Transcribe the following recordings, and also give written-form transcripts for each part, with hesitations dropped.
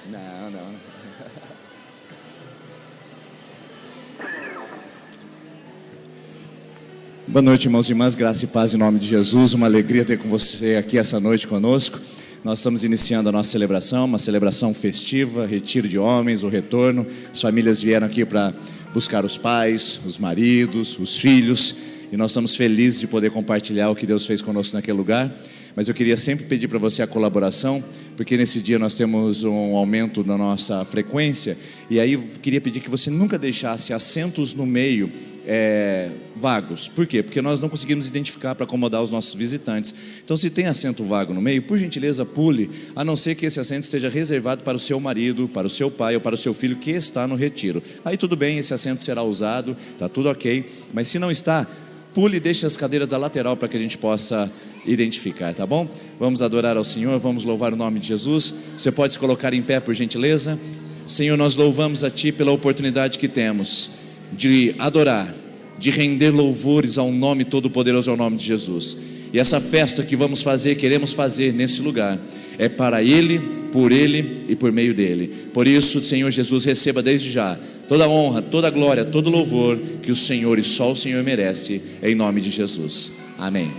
Não, não. Boa noite, irmãos e irmãs, graça e paz em nome de Jesus. Uma alegria ter com você aqui essa noite conosco. Nós estamos iniciando a nossa celebração, uma celebração festiva, retiro de homens, o retorno. As famílias vieram aqui para buscar os pais, os maridos, os filhos, e nós estamos felizes de poder compartilhar o que Deus fez conosco naquele lugar. Mas eu queria sempre pedir para você a colaboração, porque nesse dia nós temos um aumento da nossa frequência, e aí eu queria pedir que você nunca deixasse assentos no meio vagos. Por quê? Porque nós não conseguimos identificar para acomodar os nossos visitantes. Então, se tem assento vago no meio, por gentileza pule, a não ser que esse assento esteja reservado para o seu marido, para o seu pai ou para o seu filho que está no retiro. Aí tudo bem, esse assento será usado, está tudo ok, mas se não está, pule e deixe as cadeiras da lateral para que a gente possa identificar, tá bom? Vamos adorar ao Senhor, vamos louvar o nome de Jesus. Você pode se colocar em pé, por gentileza. Senhor, nós louvamos a Ti pela oportunidade que temos de adorar, de render louvores ao nome todo-poderoso, ao nome de Jesus. E essa festa que vamos fazer, queremos fazer nesse lugar, é para Ele, por Ele e por meio dEle. Por isso, Senhor Jesus, receba desde já toda a honra, toda a glória, todo o louvor que o Senhor e só o Senhor merece, em nome de Jesus. Amém.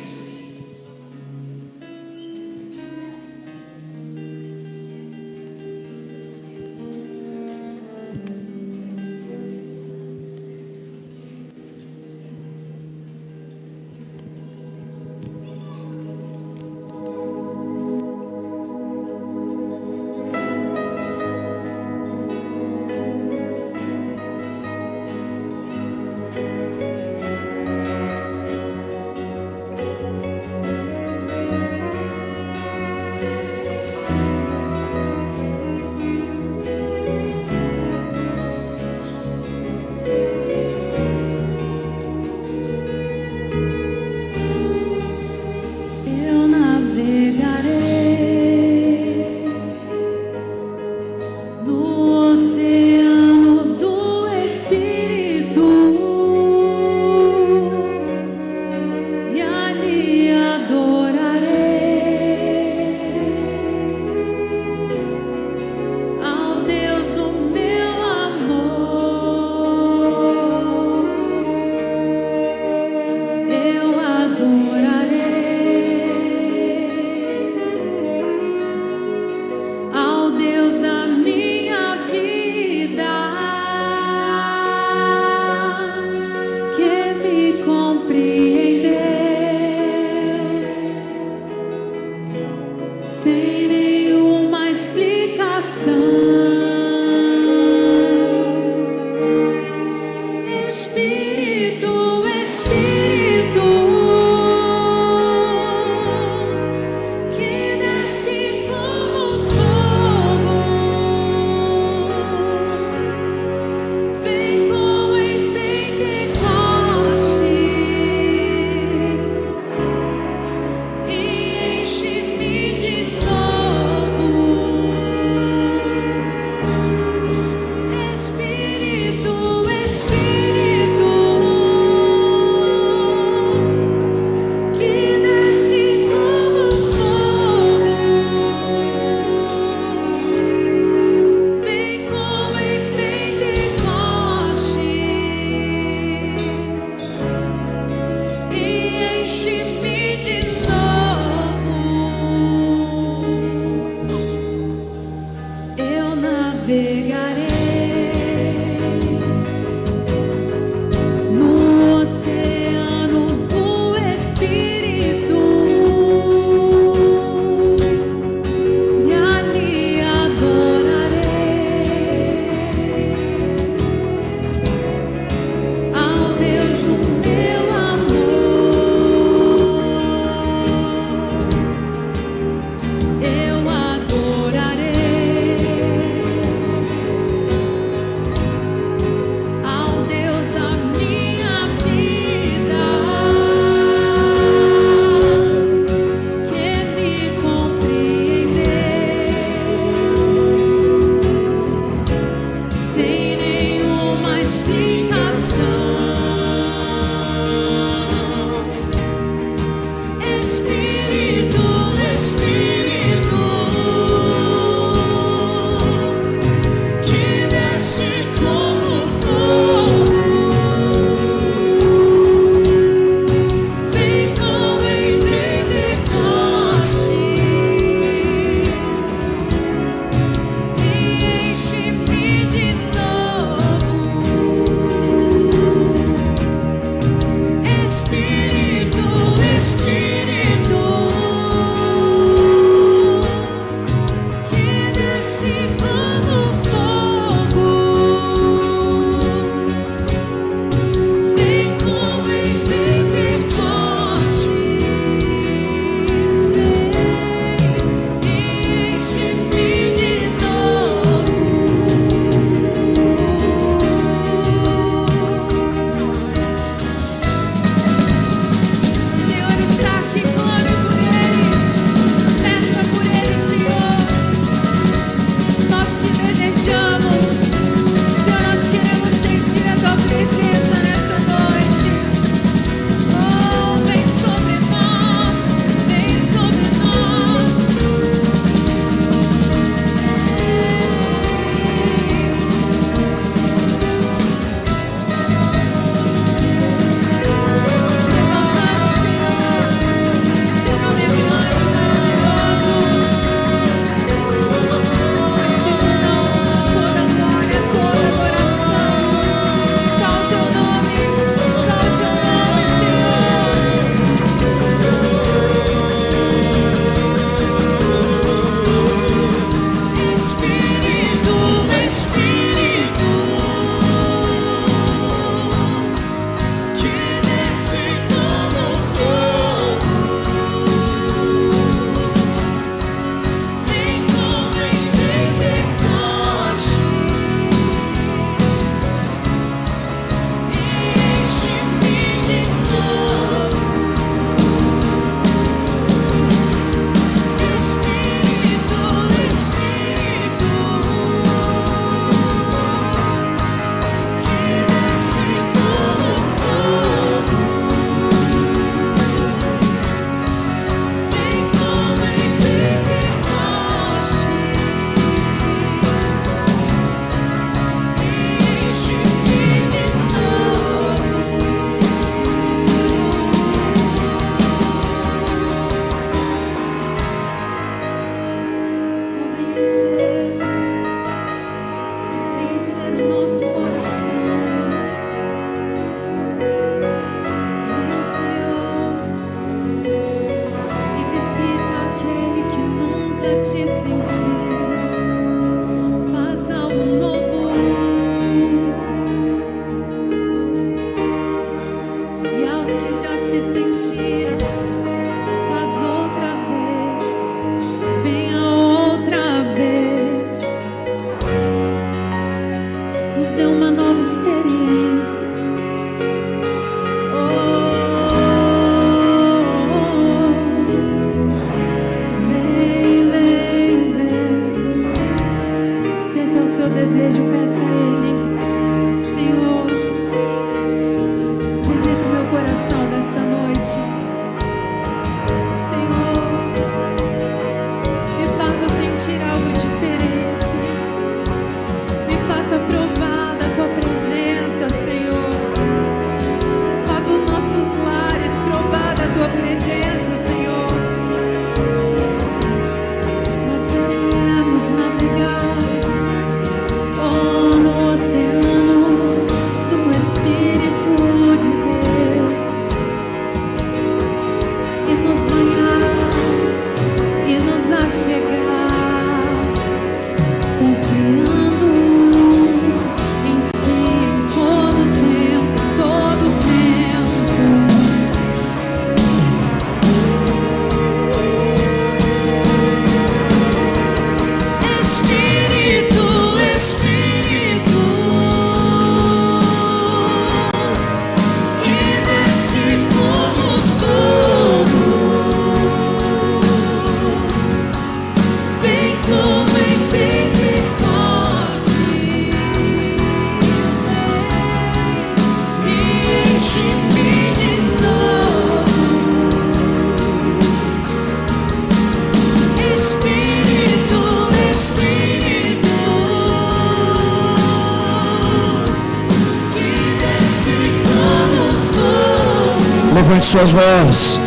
Levante suas vozes,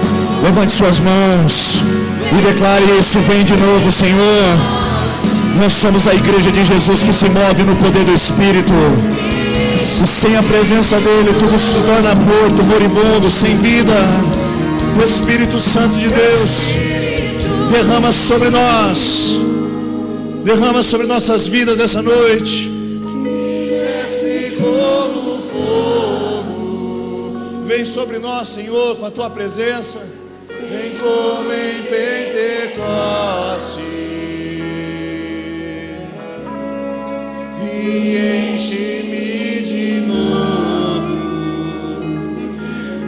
levante suas mãos e declare isso. Vem de novo, Senhor. Nós somos a igreja de Jesus que se move no poder do Espírito. E sem a presença dele tudo se torna morto, moribundo, sem vida. O Espírito Santo de Deus derrama sobre nós, derrama sobre nossas vidas essa noite. Desce como fogo, vem sobre nós, Senhor, com a tua presença. Vem como em Pentecoste e enche-me de novo.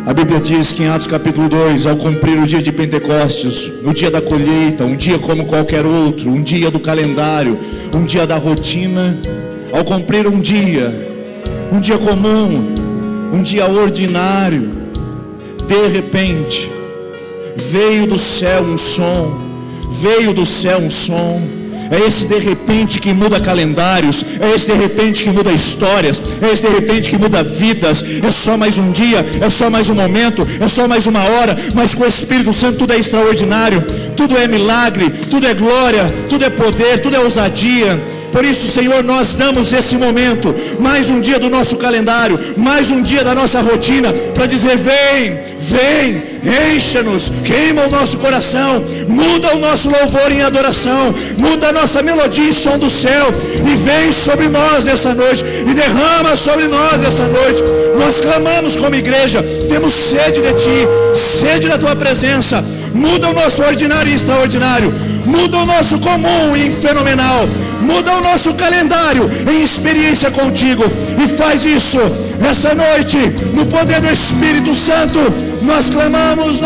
A Bíblia diz que em Atos capítulo 2, ao cumprir o dia de Pentecostes, o dia da colheita, um dia como qualquer outro, um dia do calendário, um dia da rotina, ao cumprir um dia comum, um dia ordinário, de repente, veio do céu um som. É esse de repente que muda calendários, é esse de repente que muda histórias, é esse de repente que muda vidas. É só mais um dia, é só mais um momento, é só mais uma hora, mas com o Espírito Santo tudo é extraordinário, tudo é milagre, tudo é glória, tudo é poder, tudo é ousadia. Por isso, Senhor, nós damos esse momento, mais um dia do nosso calendário, mais um dia da nossa rotina, para dizer: vem, encha-nos, queima o nosso coração, muda o nosso louvor em adoração, muda a nossa melodia em som do céu, e vem sobre nós nessa noite, e derrama sobre nós essa noite. Nós clamamos como igreja, temos sede de Ti, sede da Tua presença. Muda o nosso ordinário em extraordinário, muda o nosso comum em fenomenal, muda o nosso calendário em experiência contigo, e faz isso essa noite, no poder do Espírito Santo. Nós clamamos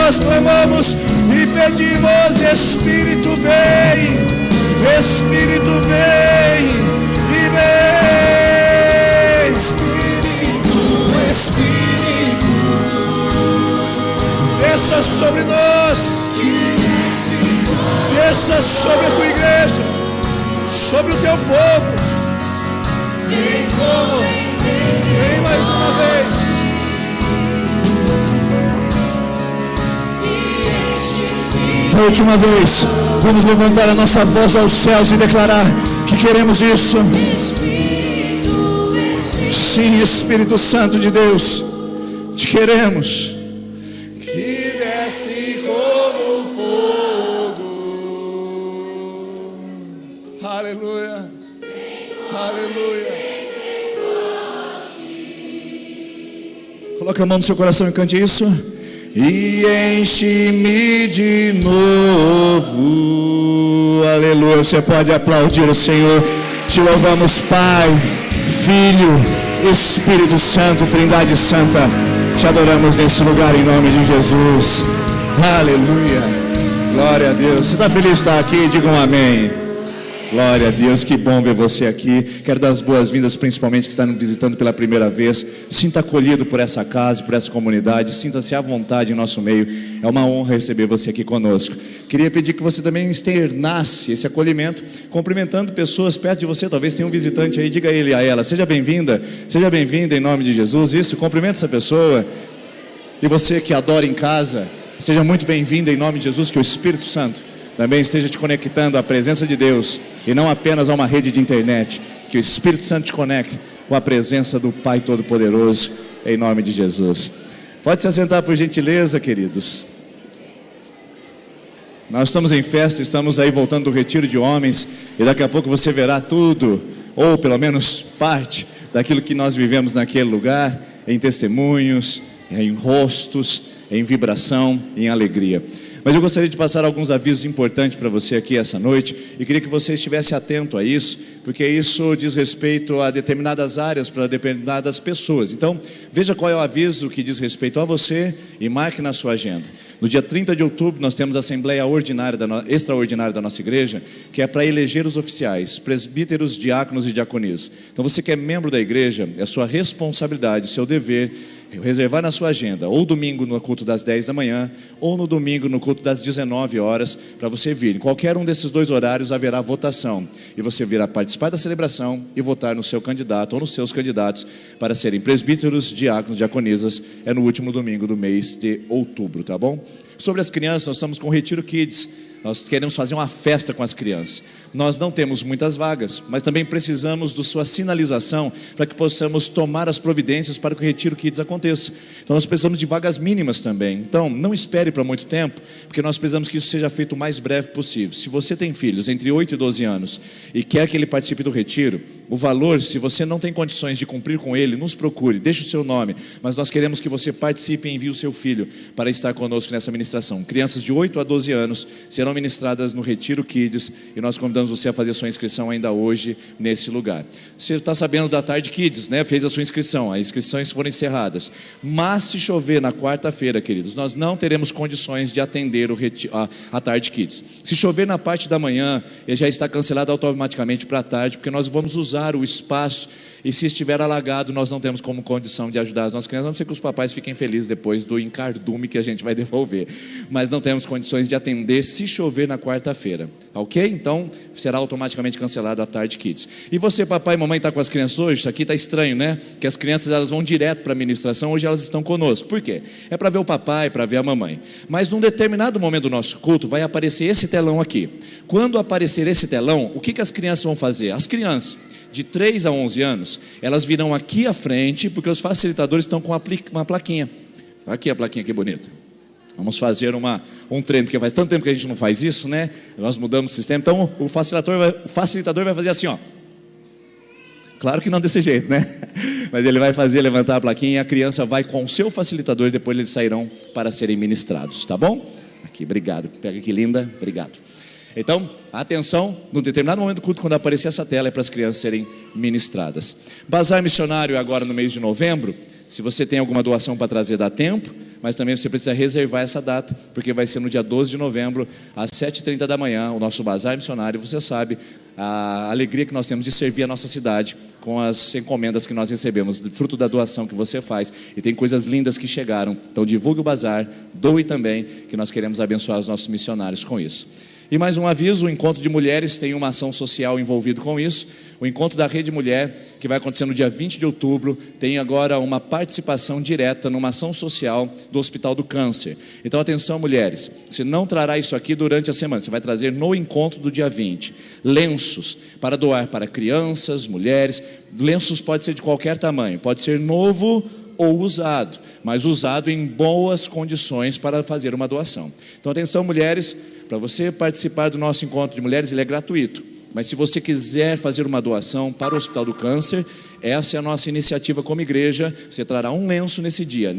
e pedimos: Espírito vem, Espírito vem, e vem, Espírito, desça sobre nós, desça sobre a tua igreja, sobre o teu povo. Vem mais uma vez. A última vez, vamos levantar a nossa voz aos céus e declarar que queremos isso. Sim, Espírito Santo de Deus, te queremos. Que desce como fogo. Aleluia, aleluia. Coloque a mão no seu coração e cante isso. E enche-me de novo. Aleluia. Você pode aplaudir o Senhor. Te louvamos, Pai, Filho, Espírito Santo, Trindade Santa. Te adoramos nesse lugar em nome de Jesus. Aleluia. Glória a Deus. Você está feliz de estar aqui? Diga um amém. Glória a Deus, que bom ver você aqui. Quero dar as boas-vindas, principalmente que está nos visitando pela primeira vez. Sinta acolhido por essa casa, por essa comunidade. Sinta-se à vontade em nosso meio. É uma honra receber você aqui conosco. Queria pedir que você também externasse esse acolhimento, cumprimentando pessoas perto de você. Talvez tenha um visitante aí, diga ele a ela: seja bem-vinda em nome de Jesus. Isso, cumprimenta essa pessoa. E você que adora em casa, seja muito bem-vinda em nome de Jesus. Que o Espírito Santo também esteja te conectando à presença de Deus, e não apenas a uma rede de internet. Que o Espírito Santo te conecte com a presença do Pai Todo-Poderoso, em nome de Jesus. Pode se assentar por gentileza, queridos. Nós estamos em festa, estamos aí voltando do retiro de homens, e daqui a pouco você verá tudo, ou pelo menos parte daquilo que nós vivemos naquele lugar, em testemunhos, em rostos, em vibração, em alegria. Mas eu gostaria de passar alguns avisos importantes para você aqui essa noite, e queria que você estivesse atento a isso, porque isso diz respeito a determinadas áreas, para determinadas pessoas. Então, veja qual é o aviso que diz respeito a você e marque na sua agenda. No dia 30 de outubro nós temos a Assembleia Extraordinária da nossa igreja, que é para eleger os oficiais, presbíteros, diáconos e diaconisas. Então você que é membro da igreja, é sua responsabilidade, seu dever, reservar na sua agenda, ou domingo no culto das 10 da manhã, ou no domingo no culto das 19 horas, para você vir. Em qualquer um desses dois horários haverá votação, e você virá participar da celebração e votar no seu candidato ou nos seus candidatos para serem presbíteros, diáconos, diaconisas. É no último domingo do mês de outubro, tá bom? Sobre as crianças, nós estamos com o Retiro Kids. Nós queremos fazer uma festa com as crianças. Nós não temos muitas vagas, mas também precisamos da sua sinalização para que possamos tomar as providências para que o Retiro Kids aconteça. Então nós precisamos de vagas mínimas também. Então não espere para muito tempo, porque nós precisamos que isso seja feito o mais breve possível. Se você tem filhos entre 8 e 12 anos e quer que ele participe do retiro, o valor, se você não tem condições de cumprir com ele, nos procure, deixe o seu nome, mas nós queremos que você participe e envie o seu filho para estar conosco nessa ministração. Crianças de 8 a 12 anos serão ministradas no Retiro Kids, e nós convidamos você a fazer a sua inscrição ainda hoje nesse lugar. Você está sabendo da Tarde Kids, né? Fez a sua inscrição, as inscrições foram encerradas, mas se chover na quarta-feira, queridos, nós não teremos condições de atender a Tarde Kids. Se chover na parte da manhã, ele já está cancelado automaticamente para a tarde, porque nós vamos usar o espaço, e se estiver alagado, nós não temos como condição de ajudar as nossas crianças, a não ser que os papais fiquem felizes depois do encardume que a gente vai devolver, mas não temos condições de atender se chover na quarta-feira, ok? Então será automaticamente cancelado a Tarde Kids. E você, papai e mamãe, está com as crianças hoje? Isso aqui está estranho, né? Que as crianças elas vão direto para a ministração, hoje elas estão conosco. Por quê? É para ver o papai, para ver a mamãe. Mas num determinado momento do nosso culto vai aparecer esse telão aqui. Quando aparecer esse telão, o que as crianças vão fazer? As crianças de 3 a 11 anos, elas virão aqui à frente, porque os facilitadores estão com uma plaquinha. Aqui a plaquinha, que bonita. Vamos fazer um treino, porque faz tanto tempo que a gente não faz isso, né? Nós mudamos o sistema. Então o facilitador vai fazer assim, ó. Claro que não desse jeito, né? Mas ele vai levantar a plaquinha, e a criança vai com o seu facilitador, e depois eles sairão para serem ministrados, tá bom? Aqui, obrigado. Pega que linda, obrigado. Então, atenção, num determinado momento do culto, quando aparecer essa tela, é para as crianças serem ministradas. Bazar missionário agora no mês de novembro. Se você tem alguma doação para trazer, dá tempo, mas também você precisa reservar essa data, porque vai ser no dia 12 de novembro, às 7h30 da manhã, o nosso bazar missionário. Você sabe a alegria que nós temos de servir a nossa cidade com as encomendas que nós recebemos, fruto da doação que você faz, e tem coisas lindas que chegaram. Então divulgue o bazar, doe também, que nós queremos abençoar os nossos missionários com isso. E mais um aviso, o Encontro de Mulheres tem uma ação social envolvida com isso. O Encontro da Rede Mulher, que vai acontecer no dia 20 de outubro, tem agora uma participação direta numa ação social do Hospital do Câncer. Então atenção, mulheres, você não trará isso aqui durante a semana, você vai trazer no encontro do dia 20, lenços para doar para crianças, mulheres. Lenços pode ser de qualquer tamanho, pode ser novo ou usado, mas usado em boas condições para fazer uma doação. Então atenção, mulheres, para você participar do nosso encontro de mulheres, ele é gratuito, mas se você quiser fazer uma doação para o Hospital do Câncer, essa é a nossa iniciativa como igreja. Você trará um lenço nesse dia,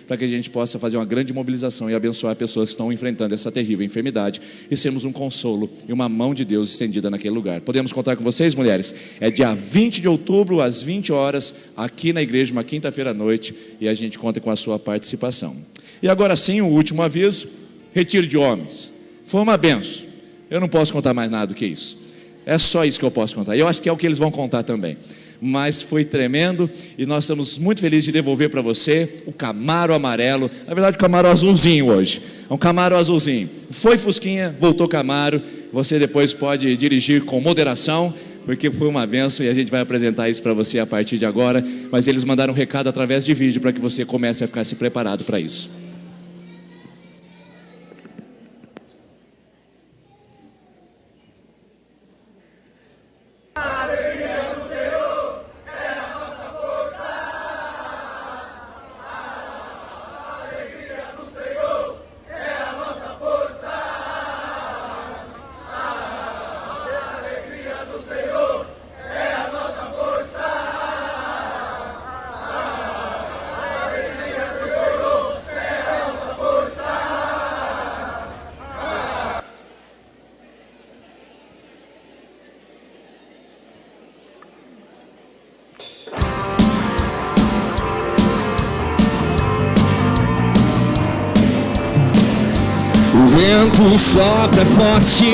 para que a gente possa fazer uma grande mobilização e abençoar pessoas que estão enfrentando essa terrível enfermidade, e sermos um consolo e uma mão de Deus estendida naquele lugar. Podemos contar com vocês, mulheres? É dia 20 de outubro, às 20 horas, aqui na igreja, uma quinta-feira à noite, e a gente conta com a sua participação. E agora sim, o último aviso: retiro de homens. Foi uma benção. Eu não posso contar mais nada do que isso. É só isso que eu posso contar. Eu acho que é o que eles vão contar também. Mas foi tremendo, e nós estamos muito felizes de devolver para você o Camaro amarelo. Na verdade, o Camaro azulzinho hoje. É um Camaro azulzinho. Foi Fusquinha, voltou Camaro. Você depois pode dirigir com moderação, porque foi uma benção, e a gente vai apresentar isso para você a partir de agora. Mas eles mandaram um recado através de vídeo para que você comece a ficar se preparado para isso. O vento sopra forte,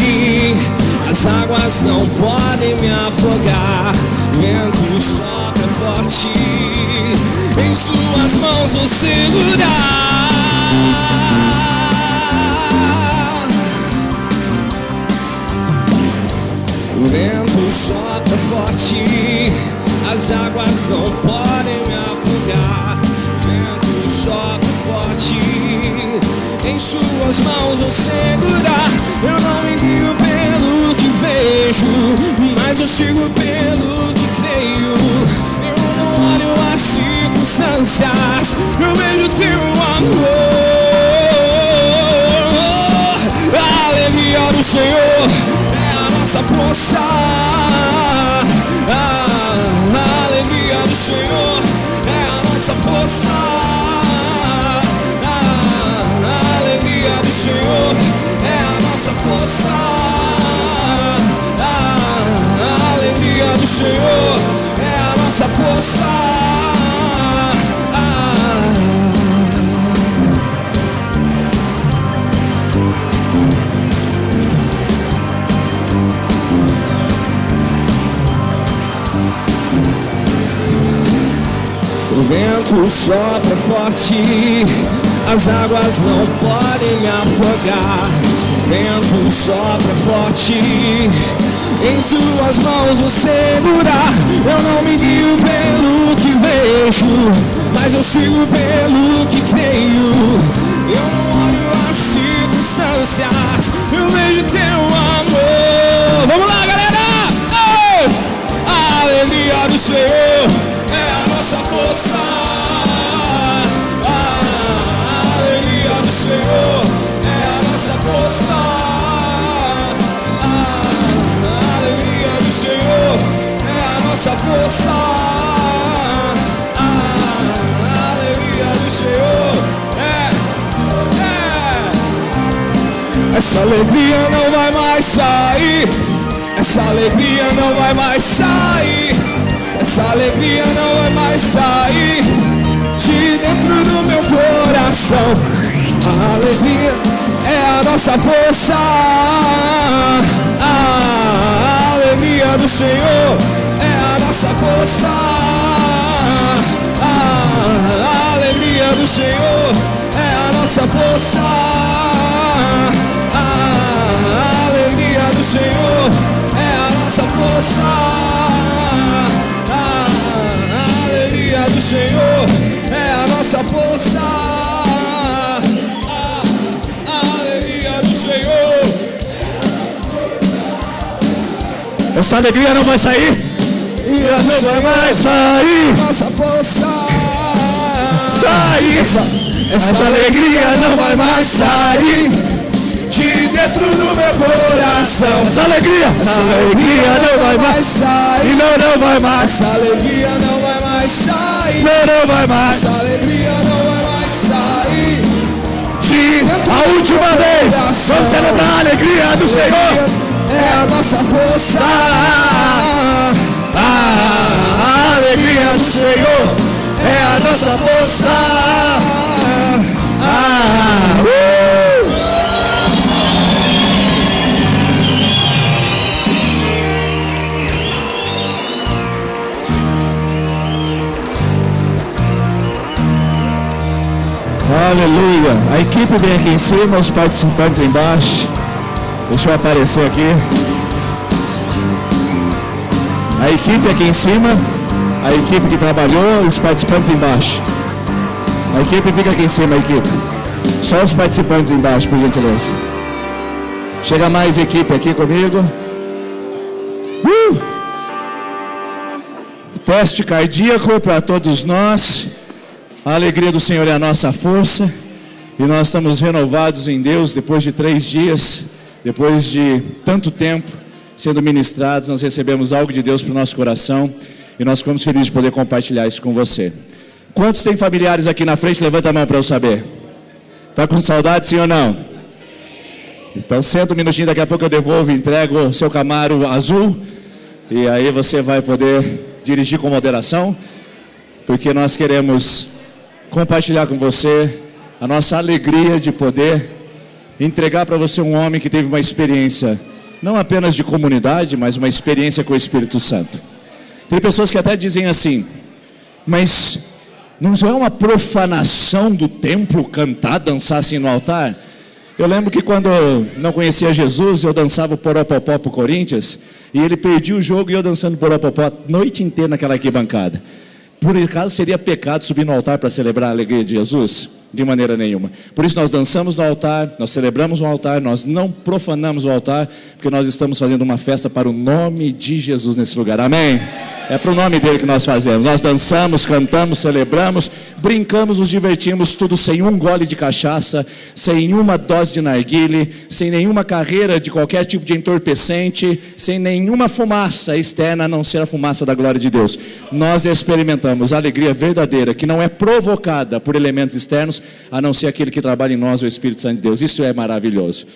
as águas não podem me afogar. O vento sopra forte, em suas mãos vou segurar. O vento sopra forte, as águas não podem me afogar. O vento sopra forte, em suas mãos vou segurar. Eu não me guio pelo que vejo, mas eu sigo pelo que creio. Eu não olho as circunstâncias, eu vejo teu amor. A alegria do Senhor é a nossa força. A alegria do Senhor é a nossa força. A alegria do Senhor é a nossa força. A alegria do Senhor é a nossa força. O vento sopra forte, as águas não podem me afogar. O vento sopra forte, em tuas mãos vou segurar. Eu não me guio pelo que vejo, mas eu sigo pelo que creio. Eu não olho as circunstâncias, eu vejo teu amor. Vamos lá, galera! Oh! A alegria do Senhor é a nossa força. A alegria do Senhor é a nossa força. A alegria do Senhor é a nossa força. A alegria do Senhor Essa alegria não vai mais sair. Essa alegria não vai mais sair. Essa alegria não vai mais sair de dentro do meu coração. A alegria é a nossa força. A alegria do Senhor é a nossa força. A alegria do Senhor é a nossa força. A alegria do Senhor é a nossa força. A alegria do Senhor é a nossa força. A alegria do Senhor. Essa alegria não vai sair. Não vai mais sair. Nossa força. Sair. Essa alegria não vai mais sair de dentro do meu coração. Essa alegria não vai mais sair. Não vai mais. Essa alegria não vai mais sair. Não vai mais. Essa alegria não vai mais sair. A última vez, vamos celebrar a alegria do Senhor. É a nossa força. A alegria do Senhor é a nossa força. Aleluia. A equipe vem aqui em cima, os participantes embaixo. Deixa eu aparecer aqui. A equipe aqui em cima, a equipe que trabalhou, os participantes embaixo. A equipe fica aqui em cima, a equipe. Só os participantes embaixo, por gentileza. Chega mais equipe aqui comigo. Teste cardíaco para todos nós. A alegria do Senhor é a nossa força. E nós estamos renovados em Deus depois de 3 dias. Depois de tanto tempo sendo ministrados, nós recebemos algo de Deus para o nosso coração. E nós ficamos felizes de poder compartilhar isso com você. Quantos tem familiares aqui na frente? Levanta a mão para eu saber. Está com saudade, sim ou não? Então senta um minutinho, daqui a pouco eu devolvo e entrego o seu Camaro azul. E aí você vai poder dirigir com moderação. Porque nós queremos compartilhar com você a nossa alegria de poder entregar para você um homem que teve uma experiência, não apenas de comunidade, mas uma experiência com o Espírito Santo. Tem pessoas que até dizem assim, mas Não é uma profanação do templo cantar, dançar assim no altar? Eu lembro que quando eu não conhecia Jesus, eu dançava o Poropopó pro Corinthians, e ele perdia o jogo e eu dançando Poropopó a noite inteira naquela arquibancada. Por acaso seria pecado subir no altar para celebrar a alegria de Jesus? De maneira nenhuma. Por isso nós dançamos no altar, nós celebramos no altar, nós não profanamos o altar, porque nós estamos fazendo uma festa para o nome de Jesus nesse lugar. Amém? É para o nome dele que nós fazemos. Nós dançamos, cantamos, celebramos, brincamos, nos divertimos, tudo sem um gole de cachaça, sem uma dose de narguile, sem nenhuma carreira de qualquer tipo de entorpecente, sem nenhuma fumaça externa, a não ser a fumaça da glória de Deus. Nós experimentamos a alegria verdadeira, que não é provocada por elementos externos, a não ser aquele que trabalha em nós, o Espírito Santo de Deus. Isso é maravilhoso.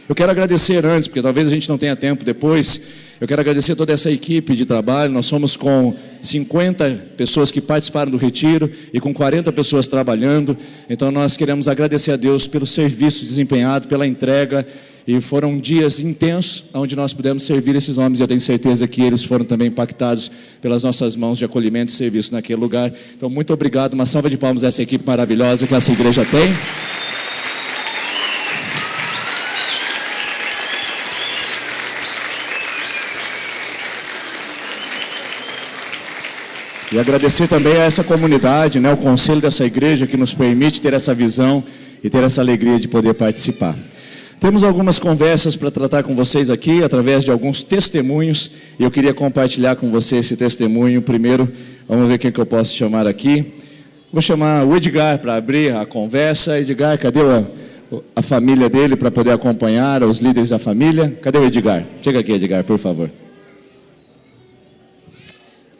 Eu quero agradecer antes, porque talvez a gente não tenha tempo depois. Eu quero agradecer toda essa equipe de trabalho. Nós somos com 50 pessoas que participaram do retiro e com 40 pessoas trabalhando. Então nós queremos agradecer a Deus pelo serviço desempenhado, pela entrega. E foram dias intensos onde nós pudemos servir esses homens. E eu tenho certeza que eles foram também impactados pelas nossas mãos de acolhimento e serviço naquele lugar. Então muito obrigado, uma salva de palmas a essa equipe maravilhosa que essa igreja tem. E agradecer também a essa comunidade, o conselho dessa igreja que nos permite ter essa visão e ter essa alegria de poder participar. Temos algumas conversas para tratar com vocês aqui, através de alguns testemunhos, e eu queria compartilhar com você esse testemunho. Primeiro, vamos ver quem que eu posso chamar aqui. Vou chamar o Edgar para abrir a conversa. Edgar, cadê a família dele para poder acompanhar, os líderes da família? Cadê o Edgar? Chega aqui, Edgar, por favor.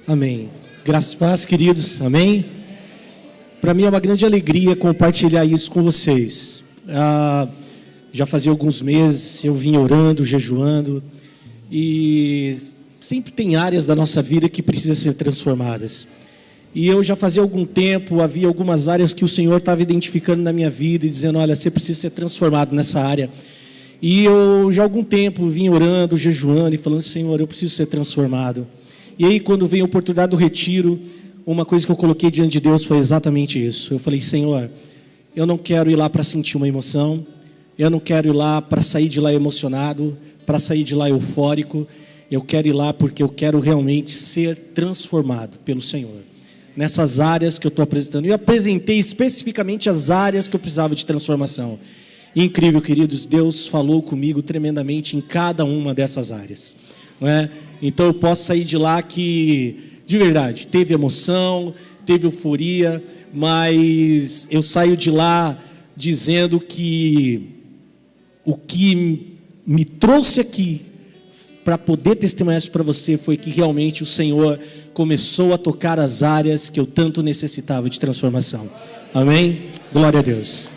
Amém. Graças e paz, queridos, amém? Para mim é uma grande alegria compartilhar isso com vocês. Já fazia alguns meses eu vim orando, jejuando, e sempre tem áreas da nossa vida que precisam ser transformadas. E eu já fazia algum tempo, havia algumas áreas que o Senhor estava identificando na minha vida e dizendo, olha, você precisa ser transformado nessa área. E eu já há algum tempo vim orando, jejuando e falando, Senhor, eu preciso ser transformado. E aí, quando veio a oportunidade do retiro, uma coisa que eu coloquei diante de Deus foi exatamente isso. Eu falei, Senhor, eu não quero ir lá para sentir uma emoção, eu não quero ir lá para sair de lá emocionado, para sair de lá eufórico, eu quero ir lá porque eu quero realmente ser transformado pelo Senhor. Nessas áreas que eu estou apresentando. Eu apresentei especificamente as áreas que eu precisava de transformação. E incrível, queridos, Deus falou comigo tremendamente em cada uma dessas áreas. Não é? Então eu posso sair de lá que, de verdade, teve emoção, teve euforia, mas eu saio de lá dizendo que o que me trouxe aqui para poder testemunhar isso para você foi que realmente o Senhor começou a tocar as áreas que eu tanto necessitava de transformação. Amém? Glória a Deus.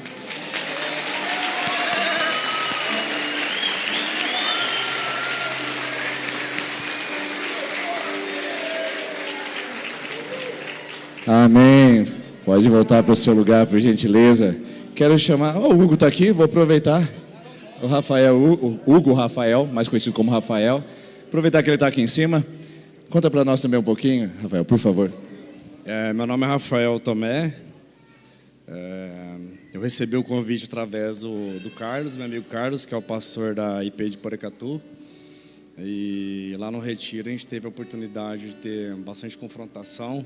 Amém. Pode voltar para o seu lugar, por gentileza. Quero chamar... o Hugo está aqui, vou aproveitar. O Rafael, o Hugo Rafael, mais conhecido como Rafael. Aproveitar que ele está aqui em cima. Conta para nós também um pouquinho, Rafael, por favor. Meu nome é Rafael Tomé. Eu recebi o convite através do Carlos, meu amigo Carlos, que é o pastor da IP de Porecatu. E lá no retiro a gente teve a oportunidade de ter bastante confrontação.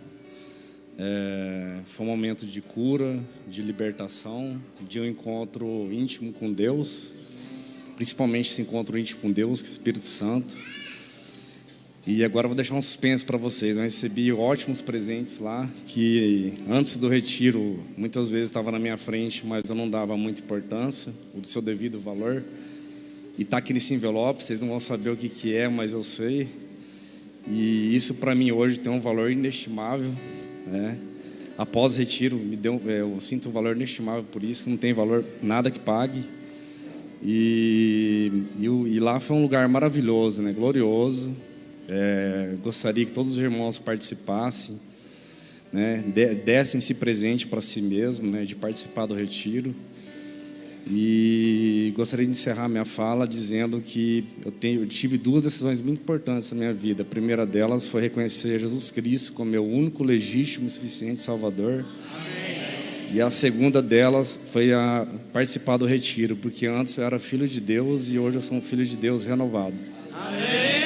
Foi um momento de cura, de libertação, de um encontro íntimo com Deus, principalmente esse encontro íntimo com Deus, que é o Espírito Santo. E agora eu vou deixar um suspense para vocês. Eu recebi ótimos presentes lá, que antes do retiro muitas vezes estava na minha frente, mas eu não dava muita importância, o do seu devido valor. E está aqui nesse envelope, vocês não vão saber o que é, mas eu sei. E isso para mim hoje tem um valor inestimável. Após o retiro eu sinto um valor inestimável por isso, não tem valor nada que pague. E lá foi um lugar maravilhoso, glorioso. Gostaria que todos os irmãos participassem, dessem esse presente para si mesmo, de participar do retiro. E gostaria de encerrar minha fala dizendo que eu tive duas decisões muito importantes na minha vida. A primeira delas foi reconhecer Jesus Cristo como meu único, legítimo e suficiente Salvador. Amém. E a segunda delas foi participar do retiro, porque antes eu era filho de Deus e hoje eu sou um filho de Deus renovado. Amém.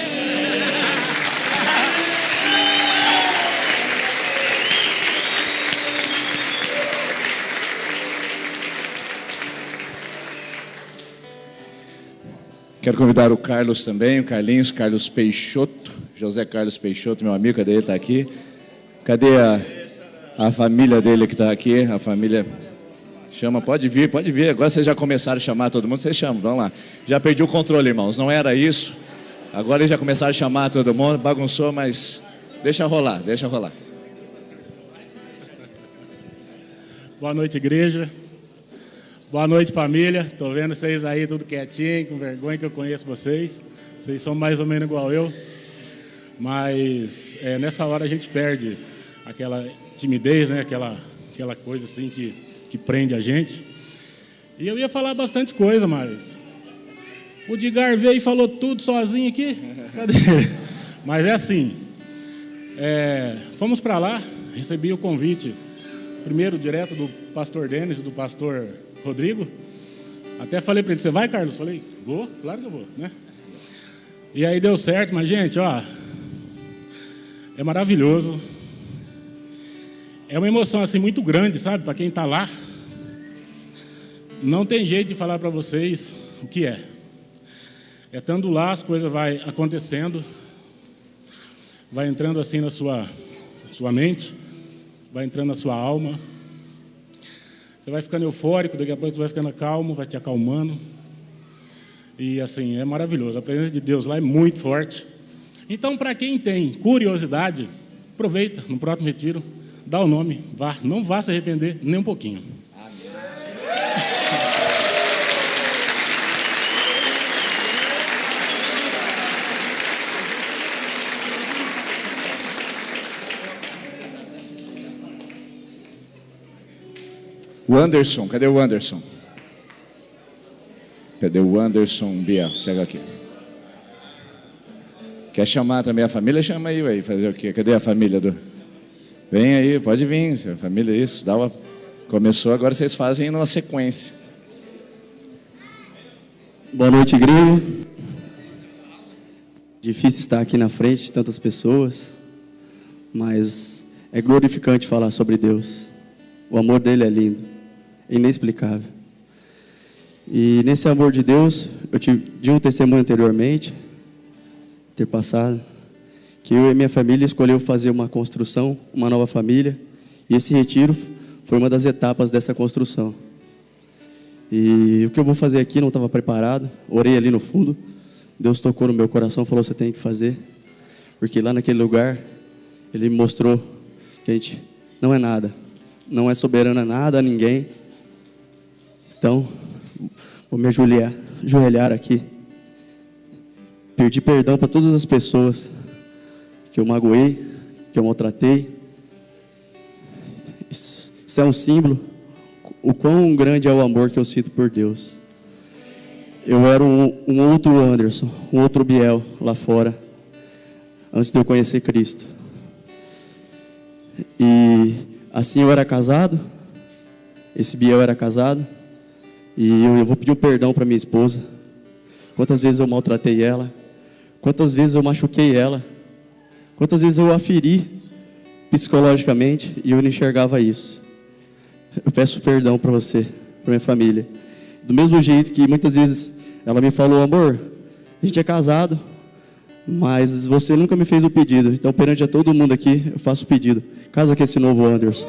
Quero convidar o Carlos também, o Carlos Peixoto, José Carlos Peixoto, meu amigo, cadê ele? Está aqui. Cadê a família dele que está aqui? A família chama, pode vir. Agora vocês já começaram a chamar todo mundo, vocês chamam, vamos lá. Já perdi o controle, irmãos, não era isso. Agora eles já começaram a chamar todo mundo, bagunçou, mas deixa rolar. Boa noite, igreja. Boa noite, família. Estou vendo vocês aí tudo quietinho, com vergonha que eu conheço vocês. Vocês são mais ou menos igual eu. Mas nessa hora a gente perde aquela timidez, né? Aquela coisa assim que prende a gente. E eu ia falar bastante coisa, mas o Digar veio e falou tudo sozinho aqui. Cadê? Mas é assim. Fomos para lá, recebi o convite, primeiro direto do pastor Denis e do pastor Rodrigo. Até falei para ele, você vai, Carlos? Falei, vou, claro que eu vou, né? E aí deu certo, mas gente, ó, é maravilhoso. É uma emoção assim muito grande, sabe? Para quem está lá. Não tem jeito de falar para vocês o que é. Estando lá, as coisas vai acontecendo, vai entrando assim na sua mente, vai entrando na sua alma. Você vai ficando eufórico, daqui a pouco você vai ficando calmo, vai te acalmando. E assim, é maravilhoso. A presença de Deus lá é muito forte. Então, para quem tem curiosidade, aproveita no próximo retiro, dá o nome, vá. Não vá se arrepender nem um pouquinho. O Anderson, cadê o Anderson? Cadê o Anderson Bia? Chega aqui. Quer chamar também a família? Chama aí, fazer o quê? Cadê a família do... Vem aí, pode vir, a família, isso. Começou, agora vocês fazem numa sequência. Boa noite, igreja. Difícil estar aqui na frente de tantas pessoas, mas é glorificante falar sobre Deus. O amor dele é lindo, é inexplicável. E nesse amor de Deus, eu tive um testemunho anteriormente, ter passado, que eu e minha família escolheu fazer uma construção, uma nova família, e esse retiro foi uma das etapas dessa construção. E o que eu vou fazer aqui não estava preparado, orei ali no fundo, Deus tocou no meu coração e falou, você tem que fazer, porque lá naquele lugar, Ele me mostrou que a gente não é nada, não é soberano a nada, a ninguém. Então, vou me ajoelhar aqui, pedir perdão para todas as pessoas que eu magoei, que eu maltratei. Isso é um símbolo, o quão grande é o amor que eu sinto por Deus. Eu era um outro Anderson, um outro Biel lá fora, antes de eu conhecer Cristo. E assim eu era casado, esse Biel era casado, e eu vou pedir um perdão para minha esposa. Quantas vezes eu maltratei ela, quantas vezes eu machuquei ela, quantas vezes eu a feri psicologicamente e eu não enxergava isso. Eu peço perdão para você, para minha família. Do mesmo jeito que muitas vezes ela me falou, amor, a gente é casado, mas você nunca me fez o pedido. Então, perante a todo mundo aqui, eu faço o pedido. Casa com esse novo Anderson.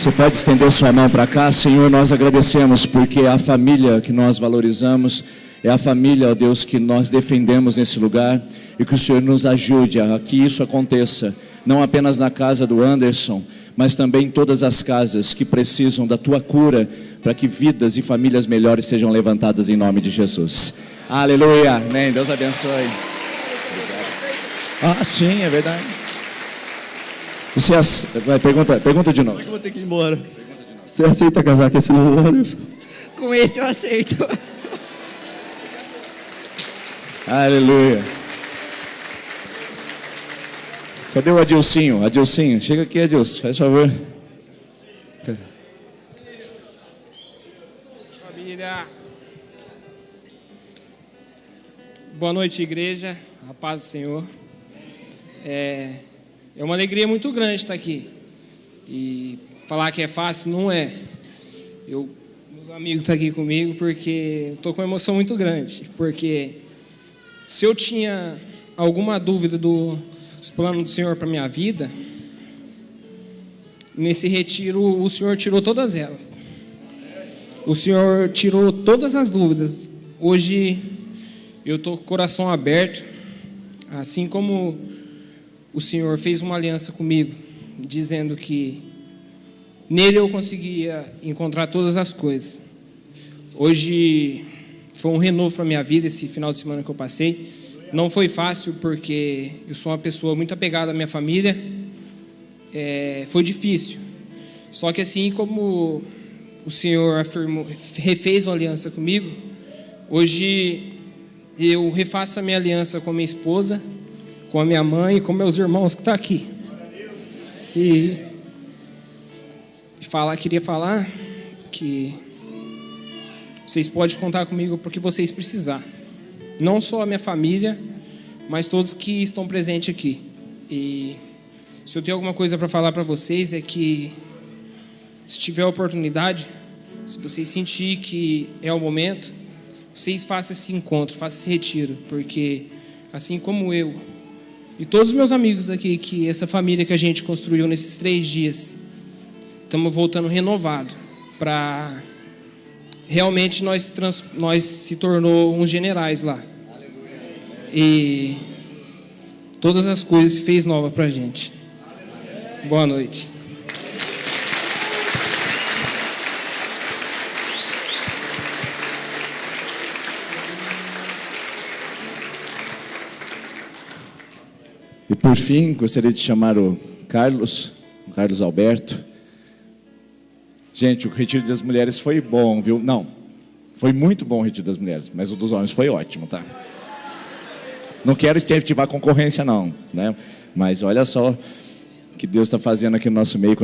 Você pode estender sua mão para cá. Senhor, nós agradecemos porque a família que nós valorizamos é a família, ó Deus, que nós defendemos nesse lugar, e que o Senhor nos ajude a que isso aconteça, não apenas na casa do Anderson, mas também em todas as casas que precisam da Tua cura, para que vidas e famílias melhores sejam levantadas em nome de Jesus. Aleluia, amém. Deus abençoe. Ah, sim, é verdade. Você vai, pergunta de novo. Como é que eu vou ter que ir embora? Você aceita casar com esse novo Anderson? Com esse eu aceito. Aleluia. Cadê o Adilcinho? Adilcinho, chega aqui, Adilson, faz favor. Família. Boa noite, igreja. A paz do Senhor. É uma alegria muito grande estar aqui. E falar que é fácil, não é. Meus amigos estão aqui comigo porque eu estou com uma emoção muito grande. Porque se eu tinha alguma dúvida dos planos do Senhor para a minha vida, nesse retiro o Senhor tirou todas elas. O Senhor tirou todas as dúvidas. Hoje eu estou com o coração aberto, assim como o Senhor fez uma aliança comigo, dizendo que nele eu conseguia encontrar todas as coisas. Hoje foi um renovo para a minha vida esse final de semana que eu passei. Não foi fácil porque eu sou uma pessoa muito apegada à minha família. Foi difícil. Só que assim como o Senhor refez uma aliança comigo, hoje eu refaço a minha aliança com a minha esposa, com a minha mãe e com meus irmãos que estão aqui. E queria falar que vocês podem contar comigo para o que vocês precisarem. Não só a minha família, mas todos que estão presentes aqui. E se eu tenho alguma coisa para falar para vocês é que, se tiver oportunidade, se vocês sentirem que é o momento, vocês façam esse encontro, façam esse retiro, porque assim como eu e todos os meus amigos aqui, que essa família que a gente construiu nesses 3 dias, estamos voltando renovado para realmente nós se tornou uns generais lá. E todas as coisas se fez nova para a gente. Boa noite. E por fim, gostaria de chamar o Carlos Alberto. Gente, o Retiro das Mulheres foi bom, viu? Não, foi muito bom o Retiro das Mulheres, mas o dos homens foi ótimo, tá? Não quero incentivar a concorrência, não, né? Mas olha só o que Deus está fazendo aqui no nosso meio.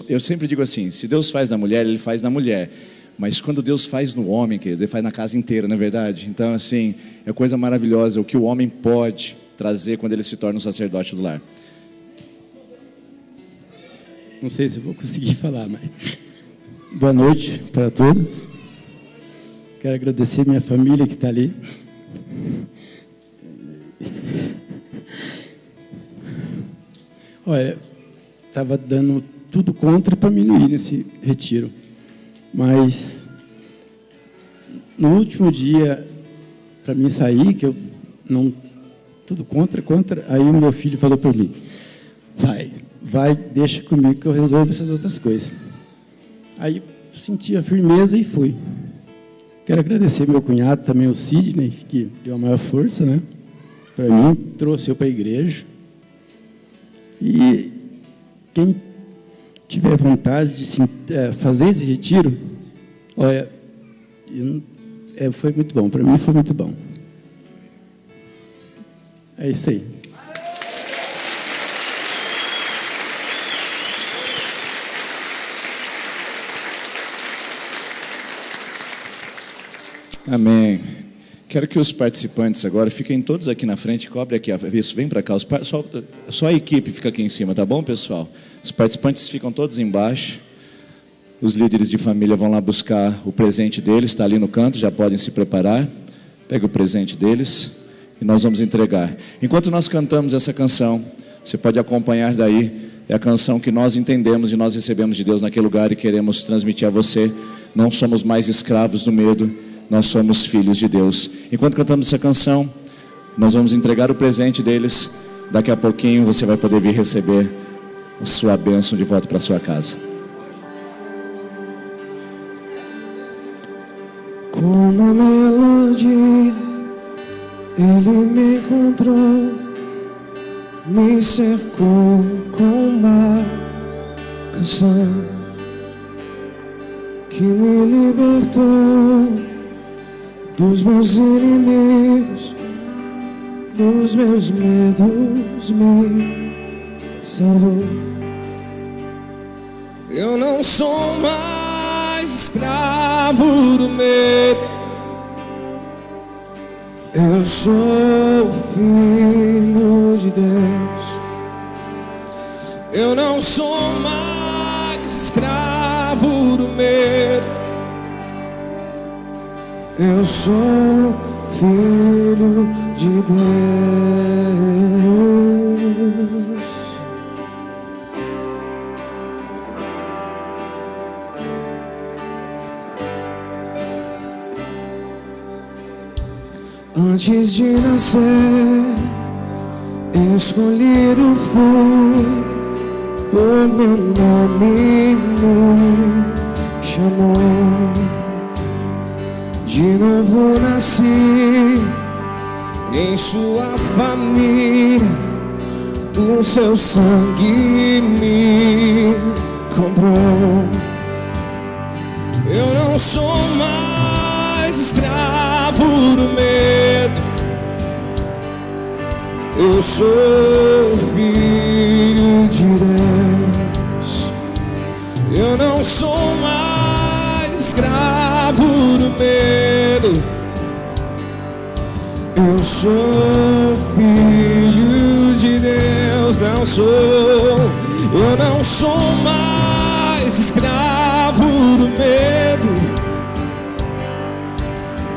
Eu sempre digo assim, se Deus faz na mulher, Ele faz na mulher. Mas quando Deus faz no homem, querido, Ele faz na casa inteira, não é verdade? Então, assim, é coisa maravilhosa o que o homem pode trazer quando ele se torna um sacerdote do lar. Não sei se eu vou conseguir falar, mas... Boa noite para todos. Quero agradecer minha família que está ali. Olha, estava dando tudo contra para mim não ir nesse retiro. Mas, no último dia, para mim sair, que eu não... Tudo contra, aí o meu filho falou para mim, vai, deixa comigo que eu resolvo essas outras coisas. Aí eu senti a firmeza e fui. Quero agradecer meu cunhado, também o Sidney, que deu a maior força, né? Para mim, trouxe eu para a igreja. E quem tiver vontade de fazer esse retiro, olha, foi muito bom, para mim foi muito bom. É isso aí. Amém. Quero que os participantes agora fiquem todos aqui na frente, cobre aqui, isso, vem para cá, só a equipe fica aqui em cima, tá bom, pessoal? Os participantes ficam todos embaixo, os líderes de família vão lá buscar o presente deles, está ali no canto, já podem se preparar, pega o presente deles e nós vamos entregar. Enquanto nós cantamos essa canção, você pode acompanhar daí é a canção que nós entendemos e nós recebemos de Deus naquele lugar e queremos transmitir a você. Não somos mais escravos do medo, nós somos filhos de Deus. Enquanto cantamos essa canção, nós vamos entregar o presente deles. Daqui a pouquinho você vai poder vir receber a sua bênção de volta para sua casa. Como a melodia, ele me encontrou, me cercou com uma canção que me libertou dos meus inimigos, dos meus medos, me salvou. Eu não sou mais escravo do medo, eu sou filho de Deus. Eu não sou mais escravo do medo, eu sou filho de Deus. Antes de nascer, escolhido fui, por meu nome me chamou. De novo nasci em sua família, o seu sangue me comprou. Eu não sou mais escravo do medo, eu sou filho de Deus. Eu não sou mais escravo do medo, eu sou filho de Deus. Não sou, eu não sou mais escravo do medo,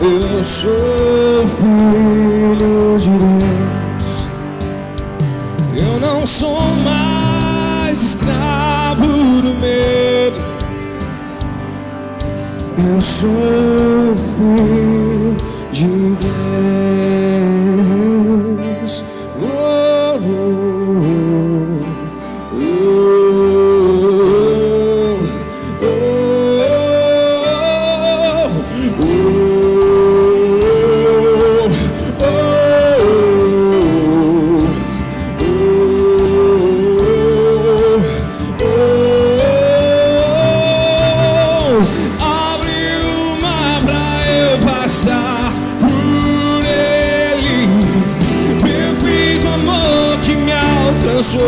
eu sou filho de Deus. Eu não sou mais escravo do medo, eu sou filho de Deus. Oh, oh, oh, oh, oh, oh,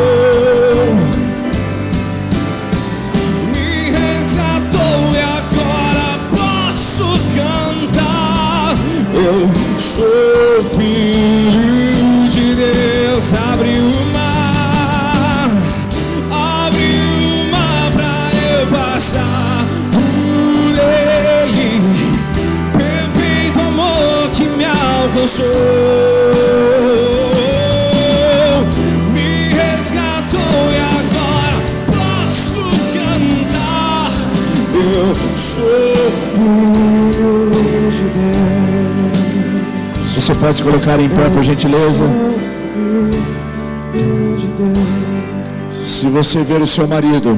me resgatou e agora posso cantar. Eu sou filho de Deus. Abriu o mar pra eu passar por ele. Perfeito amor que me alcançou. Sou filho de Deus. Você pode se colocar em pé, por gentileza. Se você ver o seu marido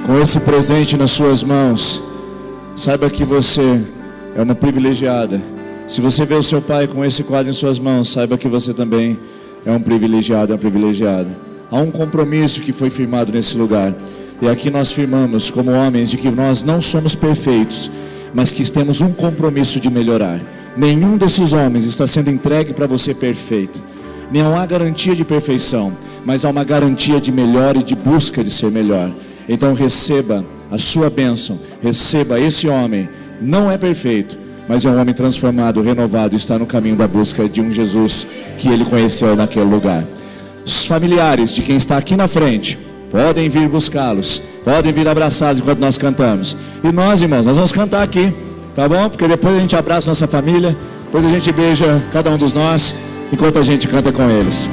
com esse presente nas suas mãos, saiba que você é uma privilegiada. Se você vê o seu pai com esse quadro em suas mãos, saiba que você também é um privilegiado, uma privilegiada. Há um compromisso que foi firmado nesse lugar. E aqui nós firmamos como homens de que nós não somos perfeitos, mas que temos um compromisso de melhorar. Nenhum desses homens está sendo entregue para você perfeito. Não há garantia de perfeição, mas há uma garantia de melhor e de busca de ser melhor. Então receba a sua bênção, receba esse homem. Não é perfeito, mas é um homem transformado, renovado, está no caminho da busca de um Jesus que ele conheceu naquele lugar. Os familiares de quem está aqui na frente podem vir buscá-los, podem vir abraçá-los enquanto nós cantamos. E nós, irmãos, nós vamos cantar aqui, tá bom? Porque depois a gente abraça nossa família, depois a gente beija cada um dos nós, enquanto a gente canta com eles.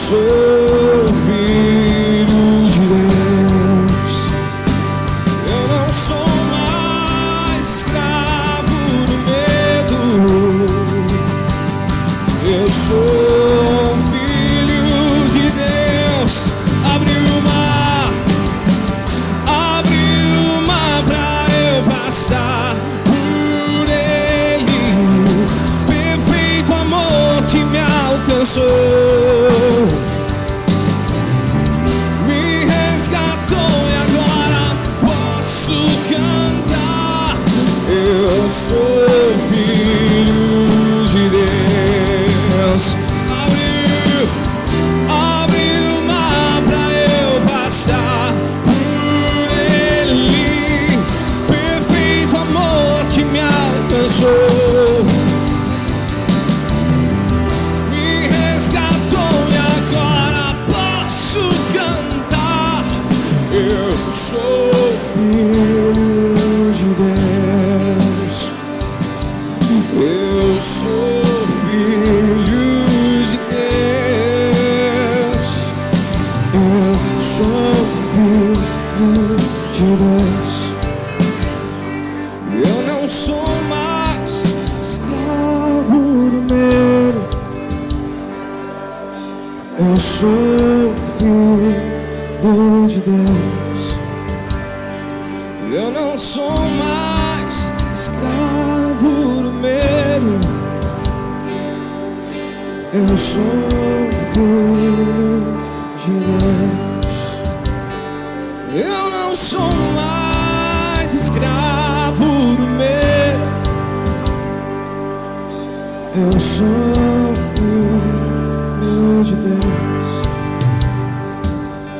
sou filho de Deus. Eu não sou mais escravo do medo. Eu sou filho de Deus. Abriu o mar pra eu passar por ele. Perfeito amor que me alcançou, me resgatou e agora posso cantar. Eu sou filho de Deus. Abriu o mar pra eu passar por ele. Perfeito amor que me alcançou, me resgatou e agora posso cantar. Eu sou filho de Deus. Eu sou filho de Deus. Eu sou filho de Deus. Eu não sou mais escravo do medo. Eu sou filho de Deus. Eu não sou mais escravo do medo. Eu sou filho de Deus. Eu não sou mais escravo do medo. Eu sou filho de Deus.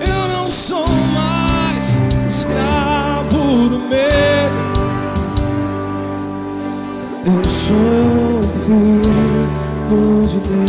Eu não sou mais escravo do medo. Eu sou filho de Deus.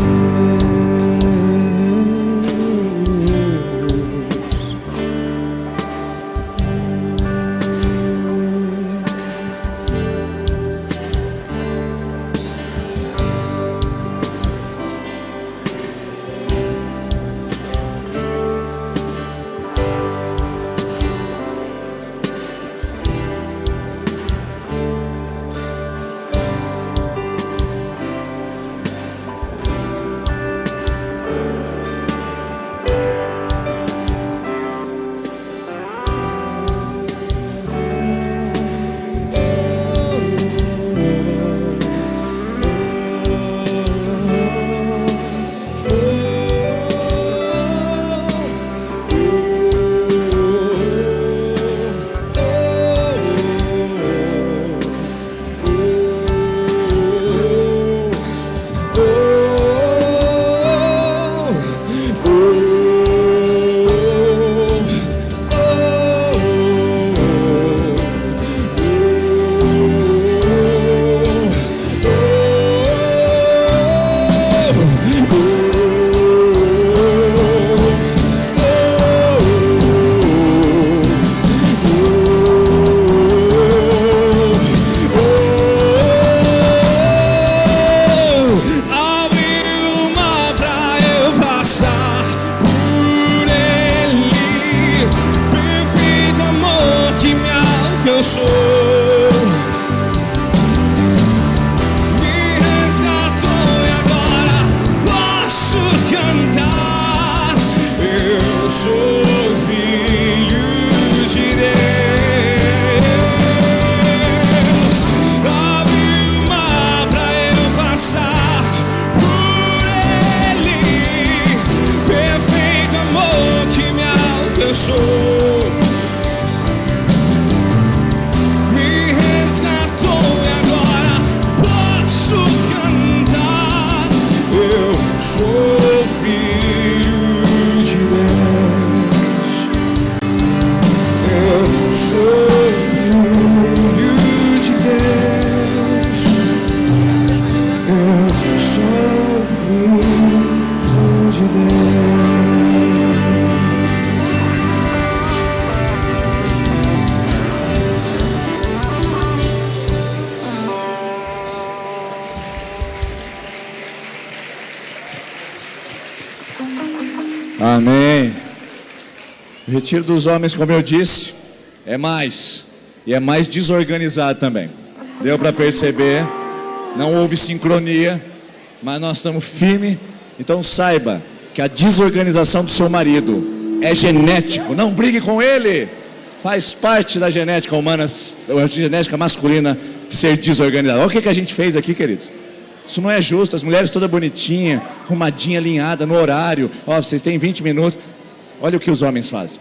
Amém. O retiro dos homens, como eu disse, é mais. E é mais desorganizado também. Deu para perceber. Não houve sincronia. Mas nós estamos firmes. Então saiba que a desorganização do seu marido é genético. Não brigue com ele. Faz parte da genética humana, da genética masculina, ser desorganizado. Olha o que a gente fez aqui, queridos. Isso não é justo. As mulheres toda bonitinha, arrumadinha, alinhada, no horário. Ó, vocês têm 20 minutos. Olha o que os homens fazem.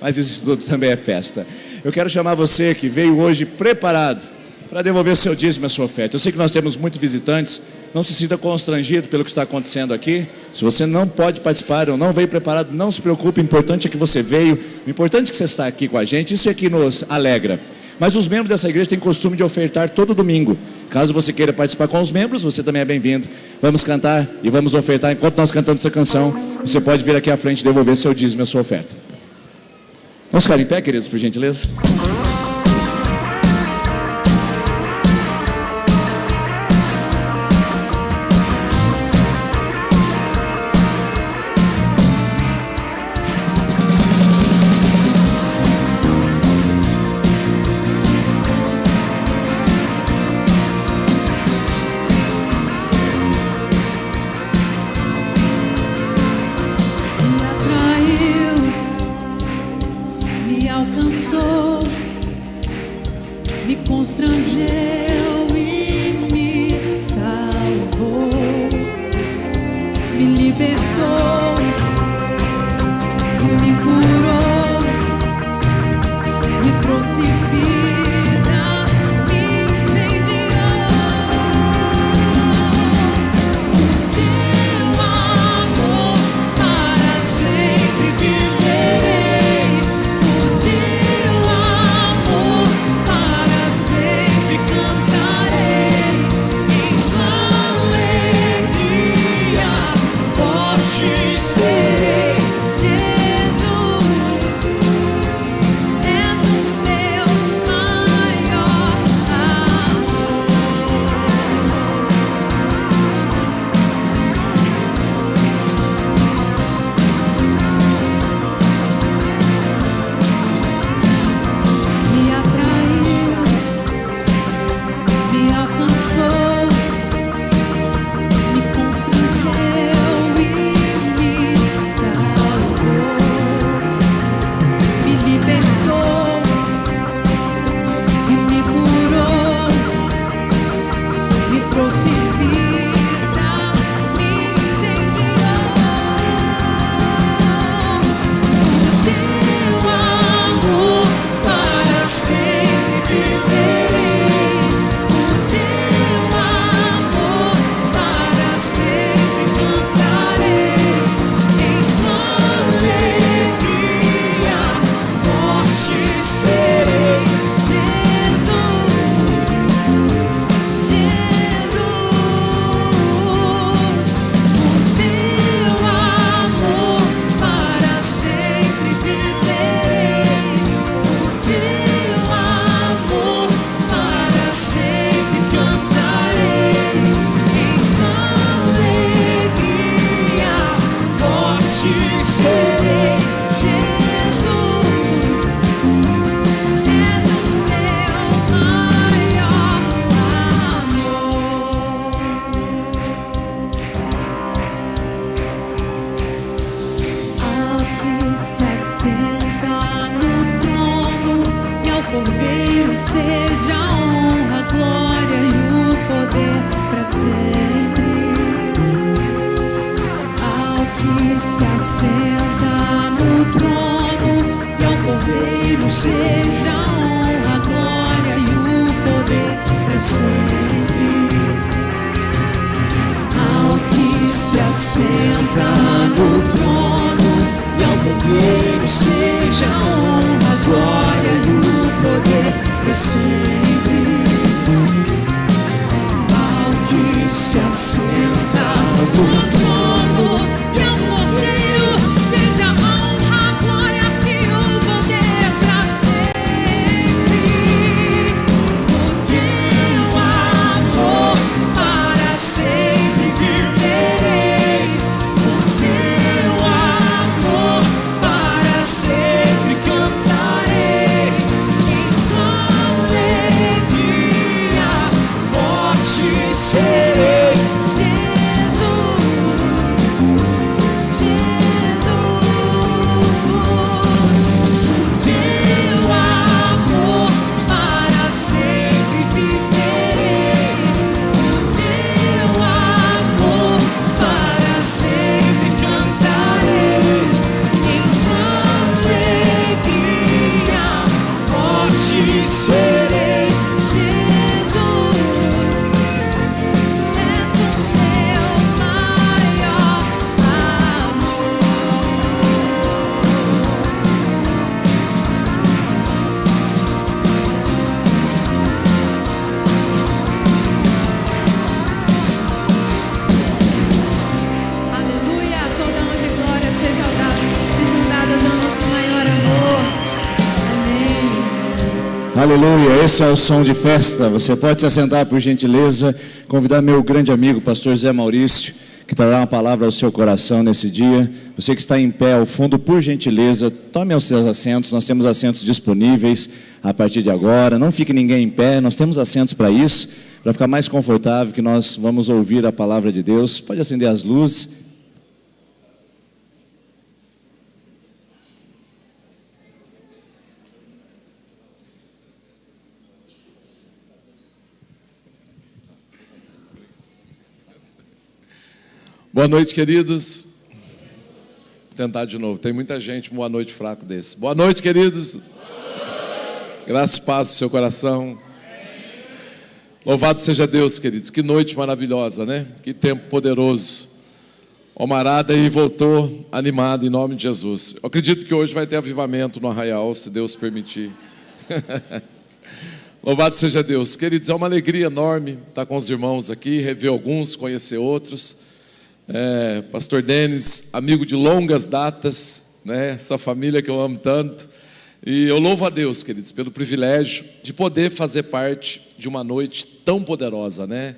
Mas isso tudo também é festa. Eu quero chamar você que veio hoje preparado para devolver o seu dízimo e a sua oferta. Eu sei que nós temos muitos visitantes. Não se sinta constrangido pelo que está acontecendo aqui. Se você não pode participar ou não veio preparado, não se preocupe. O importante é que você veio. O importante é que você está aqui com a gente. Isso aqui nos alegra. Mas os membros dessa igreja têm costume de ofertar todo domingo. Caso você queira participar com os membros, você também é bem-vindo. Vamos cantar e vamos ofertar. Enquanto nós cantamos essa canção, você pode vir aqui à frente e devolver seu dízimo e a sua oferta. Vamos ficar em pé, queridos, por gentileza? Me alcançou. serei. Teu amor para sempre viverei. Teu amor para sempre cantarei. Enquanto alegria forte serei. Aleluia, esse é o som de festa. Você pode se assentar, por gentileza. Convidar meu grande amigo, pastor Zé Maurício, que trará uma palavra ao seu coração nesse dia. Você que está em pé ao fundo, por gentileza, tome os seus assentos. Nós temos assentos disponíveis a partir de agora. Não fique ninguém em pé, nós temos assentos para isso, para ficar mais confortável, que nós vamos ouvir a palavra de Deus. Pode acender as luzes. Boa noite, queridos. Vou tentar de novo, tem muita gente, boa noite fraco desse. Boa noite, queridos. Graça e paz para o seu coração. Louvado seja Deus, queridos. Que noite maravilhosa, né? Que tempo poderoso. O Marada aí voltou animado em nome de Jesus. Eu acredito que hoje vai ter avivamento no Arraial, se Deus permitir. Louvado seja Deus. Queridos, é uma alegria enorme estar com os irmãos aqui, rever alguns, conhecer outros. Pastor Denis, amigo de longas datas, né? Essa família que eu amo tanto, e eu louvo a Deus, queridos, pelo privilégio de poder fazer parte de uma noite tão poderosa, né?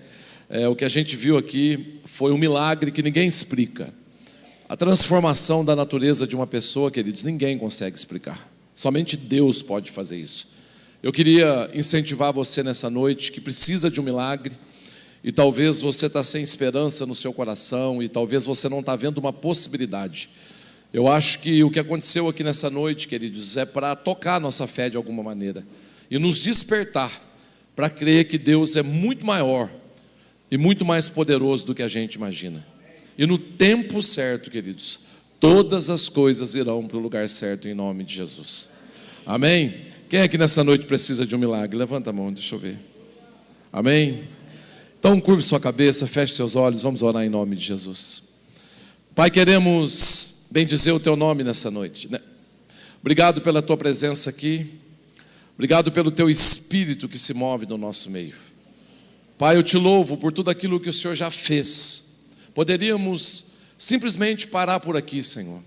O que a gente viu aqui foi um milagre que ninguém explica. A transformação da natureza de uma pessoa, queridos, ninguém consegue explicar, somente Deus pode fazer isso. Eu queria incentivar você nessa noite que precisa de um milagre. E talvez você está sem esperança no seu coração, e talvez você não está vendo uma possibilidade. Eu acho que o que aconteceu aqui nessa noite, queridos, é para tocar a nossa fé de alguma maneira, e nos despertar para crer que Deus é muito maior e muito mais poderoso do que a gente imagina. E no tempo certo, queridos, todas as coisas irão para o lugar certo em nome de Jesus. Amém? Quem aqui nessa noite precisa de um milagre? Levanta a mão, deixa eu ver. Amém? Então curve sua cabeça, feche seus olhos, vamos orar em nome de Jesus. Pai, queremos bendizer o Teu nome nessa noite, né? Obrigado pela Tua presença aqui, obrigado pelo Teu Espírito que se move no nosso meio. Pai, eu Te louvo por tudo aquilo que o Senhor já fez. Poderíamos simplesmente parar por aqui, Senhor,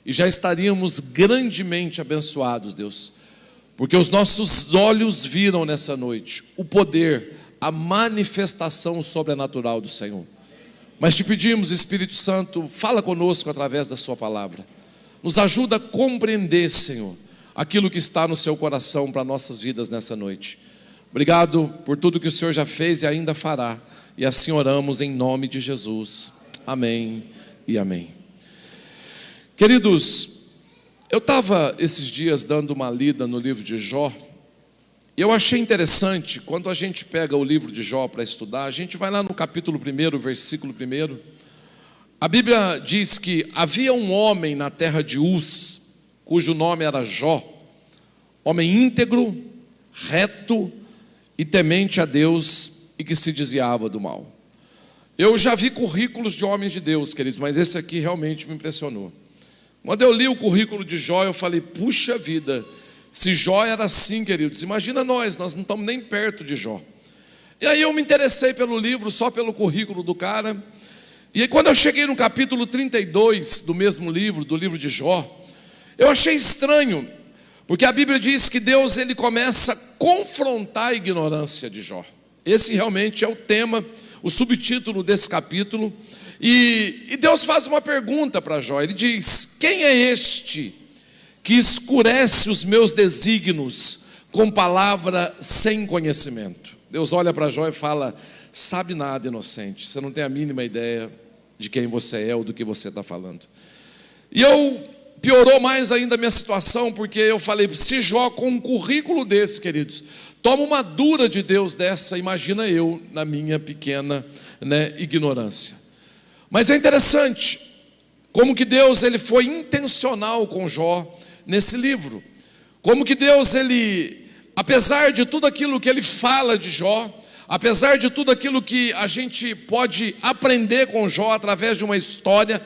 e já estaríamos grandemente abençoados, Deus, porque os nossos olhos viram nessa noite o poder, a manifestação sobrenatural do Senhor. Mas te pedimos, Espírito Santo, fala conosco através da sua palavra. Nos ajuda a compreender, Senhor, aquilo que está no seu coração para nossas vidas nessa noite. Obrigado por tudo que o Senhor já fez e ainda fará. E assim oramos em nome de Jesus. Amém e amém. Queridos, eu estava esses dias dando uma lida no livro de Jó. Eu achei interessante, quando a gente pega o livro de Jó para estudar, a gente vai lá no capítulo 1, versículo 1. A Bíblia diz que havia um homem na terra de Uz, cujo nome era Jó, homem íntegro, reto e temente a Deus e que se desviava do mal. Eu já vi currículos de homens de Deus, queridos, mas esse aqui realmente me impressionou. Quando eu li o currículo de Jó, eu falei, puxa vida, se Jó era assim, queridos, imagina nós não estamos nem perto de Jó. E aí eu me interessei pelo livro, só pelo currículo do cara. E aí quando eu cheguei no capítulo 32 do mesmo livro, do livro de Jó, eu achei estranho, porque a Bíblia diz que Deus ele começa a confrontar a ignorância de Jó. Esse realmente é o tema, o subtítulo desse capítulo. E Deus faz uma pergunta para Jó, ele diz, quem é este que escurece os meus desígnios com palavra sem conhecimento? Deus olha para Jó e fala, Sabe nada, inocente. Você não tem a mínima ideia de quem você é ou do que você está falando. E piorou mais ainda a minha situação, porque eu falei, se Jó com um currículo desse, queridos, toma uma dura de Deus dessa, imagina eu na minha pequena, ignorância. Mas é interessante como que Deus ele foi intencional com Jó nesse livro. Como que Deus, apesar de tudo aquilo que ele fala de Jó, apesar de tudo aquilo que a gente pode aprender com Jó através de uma história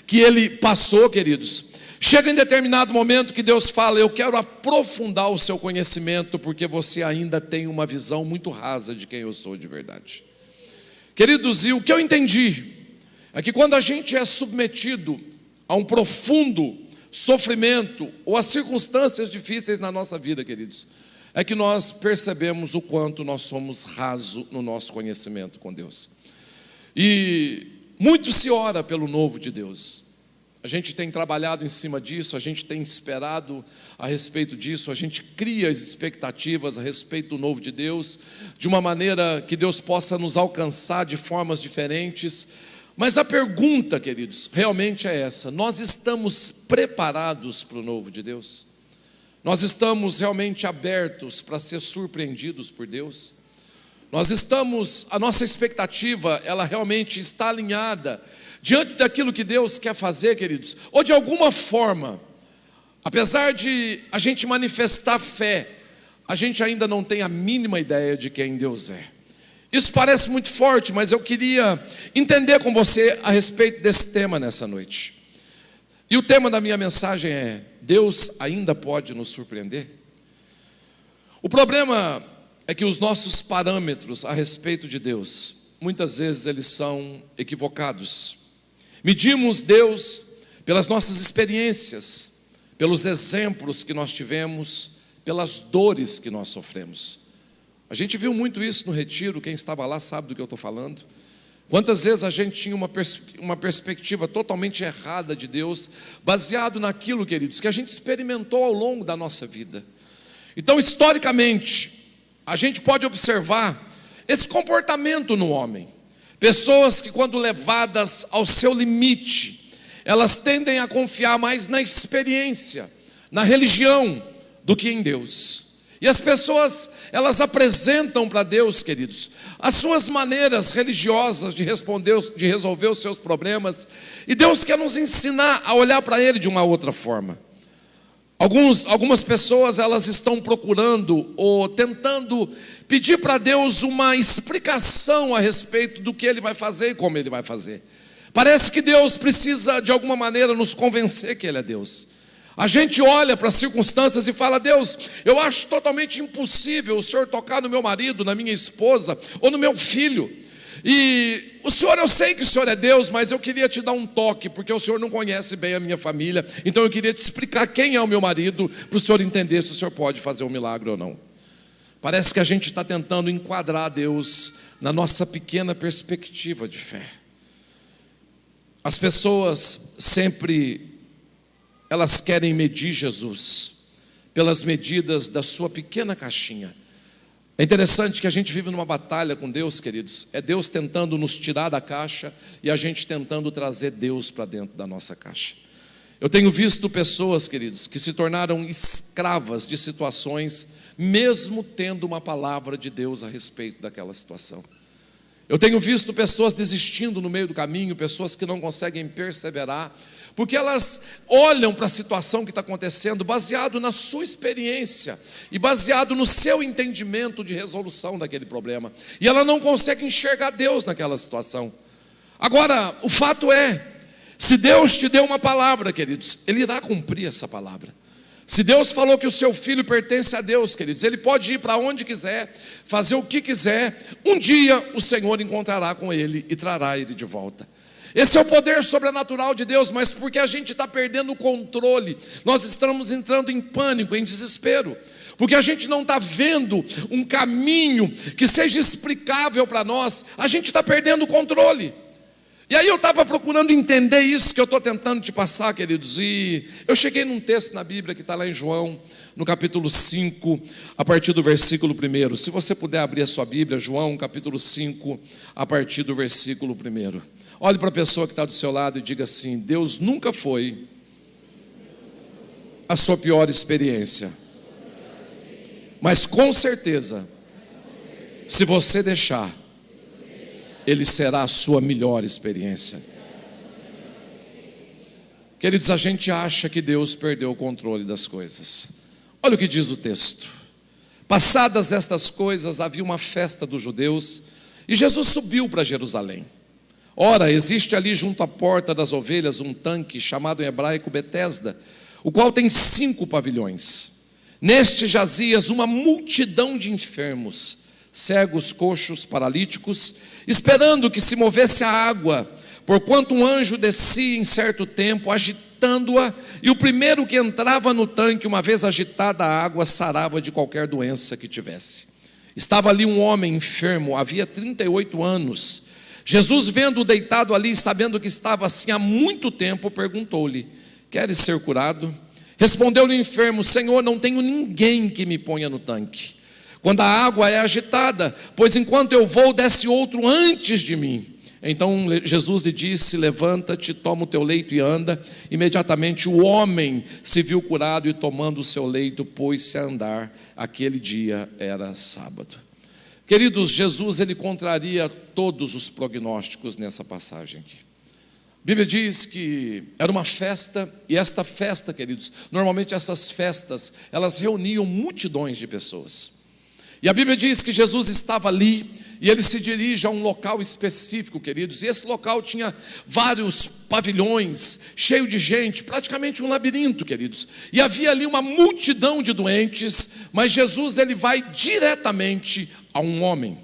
que ele passou, queridos, chega em determinado momento que Deus fala, eu quero aprofundar o seu conhecimento, porque você ainda tem uma visão muito rasa de quem eu sou de verdade. Queridos, e o que eu entendi é que quando a gente é submetido a um profundo sofrimento ou a circunstâncias difíceis na nossa vida, queridos, é que nós percebemos o quanto nós somos rasos no nosso conhecimento com Deus. E muito se ora pelo novo de Deus. A gente tem trabalhado em cima disso, a gente tem esperado a respeito disso, a gente cria as expectativas a respeito do novo de Deus, de uma maneira que Deus possa nos alcançar de formas diferentes. Mas a pergunta, queridos, realmente é essa: nós estamos preparados para o novo de Deus? Nós estamos realmente abertos para ser surpreendidos por Deus? A nossa expectativa, ela realmente está alinhada diante daquilo que Deus quer fazer, queridos? Ou de alguma forma, apesar de a gente manifestar fé, a gente ainda não tem a mínima ideia de quem Deus é? Isso parece muito forte, mas eu queria entender com você a respeito desse tema nessa noite. E o tema da minha mensagem é: Deus ainda pode nos surpreender? O problema é que os nossos parâmetros a respeito de Deus, muitas vezes eles são equivocados. Medimos Deus pelas nossas experiências, pelos exemplos que nós tivemos, pelas dores que nós sofremos. A gente viu muito isso no retiro, quem estava lá sabe do que eu estou falando. Quantas vezes a gente tinha uma perspectiva totalmente errada de Deus, baseado naquilo, queridos, que a gente experimentou ao longo da nossa vida. Então, historicamente, a gente pode observar esse comportamento no homem. Pessoas que, quando levadas ao seu limite, elas tendem a confiar mais na experiência, na religião, do que em Deus. E as pessoas, elas apresentam para Deus, queridos, as suas maneiras religiosas de resolver os seus problemas, e Deus quer nos ensinar a olhar para Ele de uma outra forma. Algumas pessoas, elas estão procurando ou tentando pedir para Deus uma explicação a respeito do que Ele vai fazer e como Ele vai fazer. Parece que Deus precisa de alguma maneira nos convencer que Ele é Deus. A gente olha para as circunstâncias e fala: Deus, eu acho totalmente impossível o Senhor tocar no meu marido, na minha esposa ou no meu filho. E o Senhor, eu sei que o Senhor é Deus, mas eu queria te dar um toque, porque o Senhor não conhece bem a minha família. Então eu queria te explicar quem é o meu marido, para o Senhor entender se o Senhor pode fazer um milagre ou não. Parece que a gente está tentando enquadrar Deus na nossa pequena perspectiva de fé. As pessoas sempre elas querem medir Jesus pelas medidas da sua pequena caixinha. É interessante que a gente vive numa batalha com Deus, queridos. É Deus tentando nos tirar da caixa e a gente tentando trazer Deus para dentro da nossa caixa. Eu tenho visto pessoas, queridos, que se tornaram escravas de situações, mesmo tendo uma palavra de Deus a respeito daquela situação. Eu tenho visto pessoas desistindo no meio do caminho, pessoas que não conseguem perseverar, porque elas olham para a situação que está acontecendo baseado na sua experiência e baseado no seu entendimento de resolução daquele problema, e ela não consegue enxergar Deus naquela situação. Agora, o fato é, se Deus te deu uma palavra, queridos, Ele irá cumprir essa palavra. Se Deus falou que o seu filho pertence a Deus, queridos, ele pode ir para onde quiser, fazer o que quiser, um dia o Senhor encontrará com ele e trará ele de volta. Esse é o poder sobrenatural de Deus, mas porque a gente está perdendo o controle, nós estamos entrando em pânico, em desespero, porque a gente não está vendo um caminho que seja explicável para nós, a gente está perdendo o controle. E aí eu estava procurando entender isso que eu estou tentando te passar, queridos, e eu cheguei num texto na Bíblia que está lá em João, no capítulo 5, a partir do versículo 1. Se você puder abrir a sua Bíblia, João, capítulo 5, a partir do versículo 1. Olhe para a pessoa que está do seu lado e diga assim: Deus nunca foi a sua pior experiência, mas com certeza, se você deixar, Ele será a sua melhor experiência. Queridos, a gente acha que Deus perdeu o controle das coisas. Olha o que diz o texto: passadas estas coisas, havia uma festa dos judeus, e Jesus subiu para Jerusalém. Ora, existe ali junto à porta das ovelhas um tanque, chamado em hebraico Betesda, o qual tem 5 pavilhões. Neste jazias uma multidão de enfermos, cegos, coxos, paralíticos, esperando que se movesse a água, porquanto um anjo descia em certo tempo, agitando-a, e o primeiro que entrava no tanque, uma vez agitada a água, sarava de qualquer doença que tivesse. Estava ali um homem enfermo, havia 38 anos. Jesus, vendo-o deitado ali, sabendo que estava assim há muito tempo, perguntou-lhe: queres ser curado? Respondeu-lhe o enfermo: Senhor, não tenho ninguém que me ponha no tanque quando a água é agitada, pois enquanto eu vou, desce outro antes de mim. Então Jesus lhe disse: levanta-te, toma o teu leito e anda. Imediatamente o homem se viu curado e, tomando o seu leito, pôs-se a andar. Aquele dia era sábado. Queridos, Jesus, ele contraria todos os prognósticos nessa passagem aqui. A Bíblia diz que era uma festa, e esta festa, queridos, normalmente essas festas, elas reuniam multidões de pessoas. E a Bíblia diz que Jesus estava ali, e ele se dirige a um local específico, queridos, e esse local tinha vários pavilhões, cheio de gente, praticamente um labirinto, queridos, e havia ali uma multidão de doentes, mas Jesus, ele vai diretamente a um homem.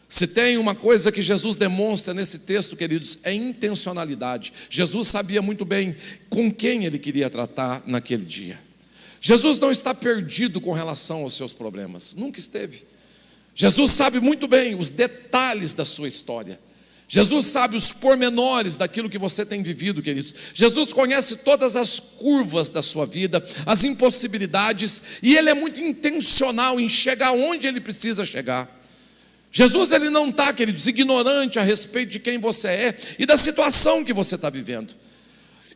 Se tem uma coisa que Jesus demonstra nesse texto, queridos, é intencionalidade. Jesus sabia muito bem com quem ele queria tratar naquele dia. Jesus não está perdido com relação aos seus problemas, nunca esteve. Jesus sabe muito bem os detalhes da sua história. Jesus sabe os pormenores daquilo que você tem vivido, queridos. Jesus conhece todas as curvas da sua vida, as impossibilidades, e ele é muito intencional em chegar onde ele precisa chegar. Jesus, ele não está, queridos, ignorante a respeito de quem você é e da situação que você está vivendo.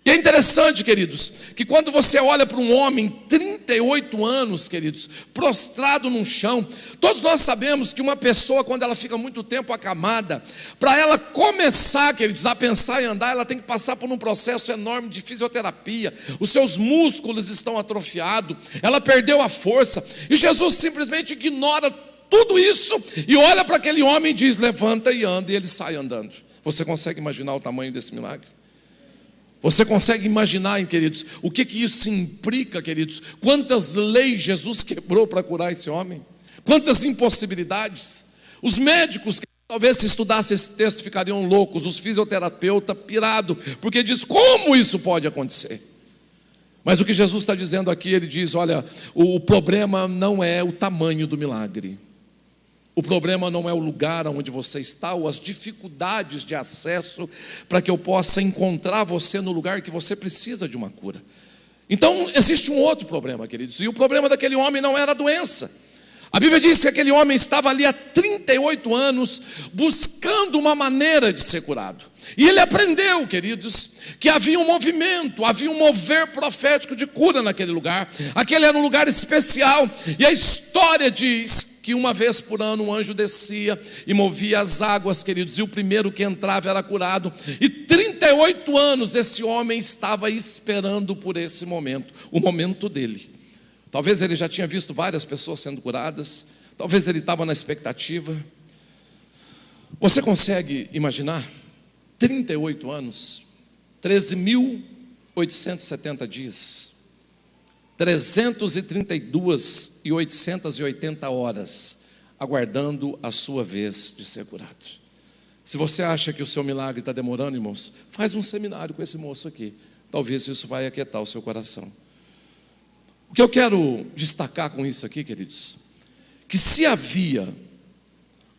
E é interessante, queridos, que quando você olha para um homem, 38 anos, queridos, prostrado no chão, todos nós sabemos que uma pessoa, quando ela fica muito tempo acamada, para ela começar, queridos, a pensar e andar, ela tem que passar por um processo enorme de fisioterapia. Os seus músculos estão atrofiados, ela perdeu a força, e Jesus simplesmente ignora tudo isso e olha para aquele homem e diz: levanta e anda, e ele sai andando. Você consegue imaginar o tamanho desse milagre? Você consegue imaginar, queridos, o que isso implica, queridos? Quantas leis Jesus quebrou para curar esse homem? Quantas impossibilidades? Os médicos, que talvez se estudassem esse texto, ficariam loucos. Os fisioterapeutas pirados, porque diz: como isso pode acontecer? Mas o que Jesus está dizendo aqui, ele diz: olha, o problema não é o tamanho do milagre. O problema não é o lugar onde você está ou as dificuldades de acesso para que eu possa encontrar você no lugar que você precisa de uma cura. Então existe um outro problema, queridos, e o problema daquele homem não era a doença. A Bíblia diz que aquele homem estava ali há 38 anos buscando uma maneira de ser curado. E ele aprendeu, queridos, que havia um movimento, havia um mover profético de cura naquele lugar. Aquele era um lugar especial, e a história diz que uma vez por ano um anjo descia e movia as águas, queridos, e o primeiro que entrava era curado. E 38 anos esse homem estava esperando por esse momento, o momento dele. Talvez ele já tinha visto várias pessoas sendo curadas, talvez ele estava na expectativa. Você consegue imaginar? 38 anos, 13.870 dias, 332.880 horas, aguardando a sua vez de ser curado. Se você acha que o seu milagre está demorando, irmãos, faz um seminário com esse moço aqui. Talvez isso vai aquietar o seu coração. O que eu quero destacar com isso aqui, queridos, que se havia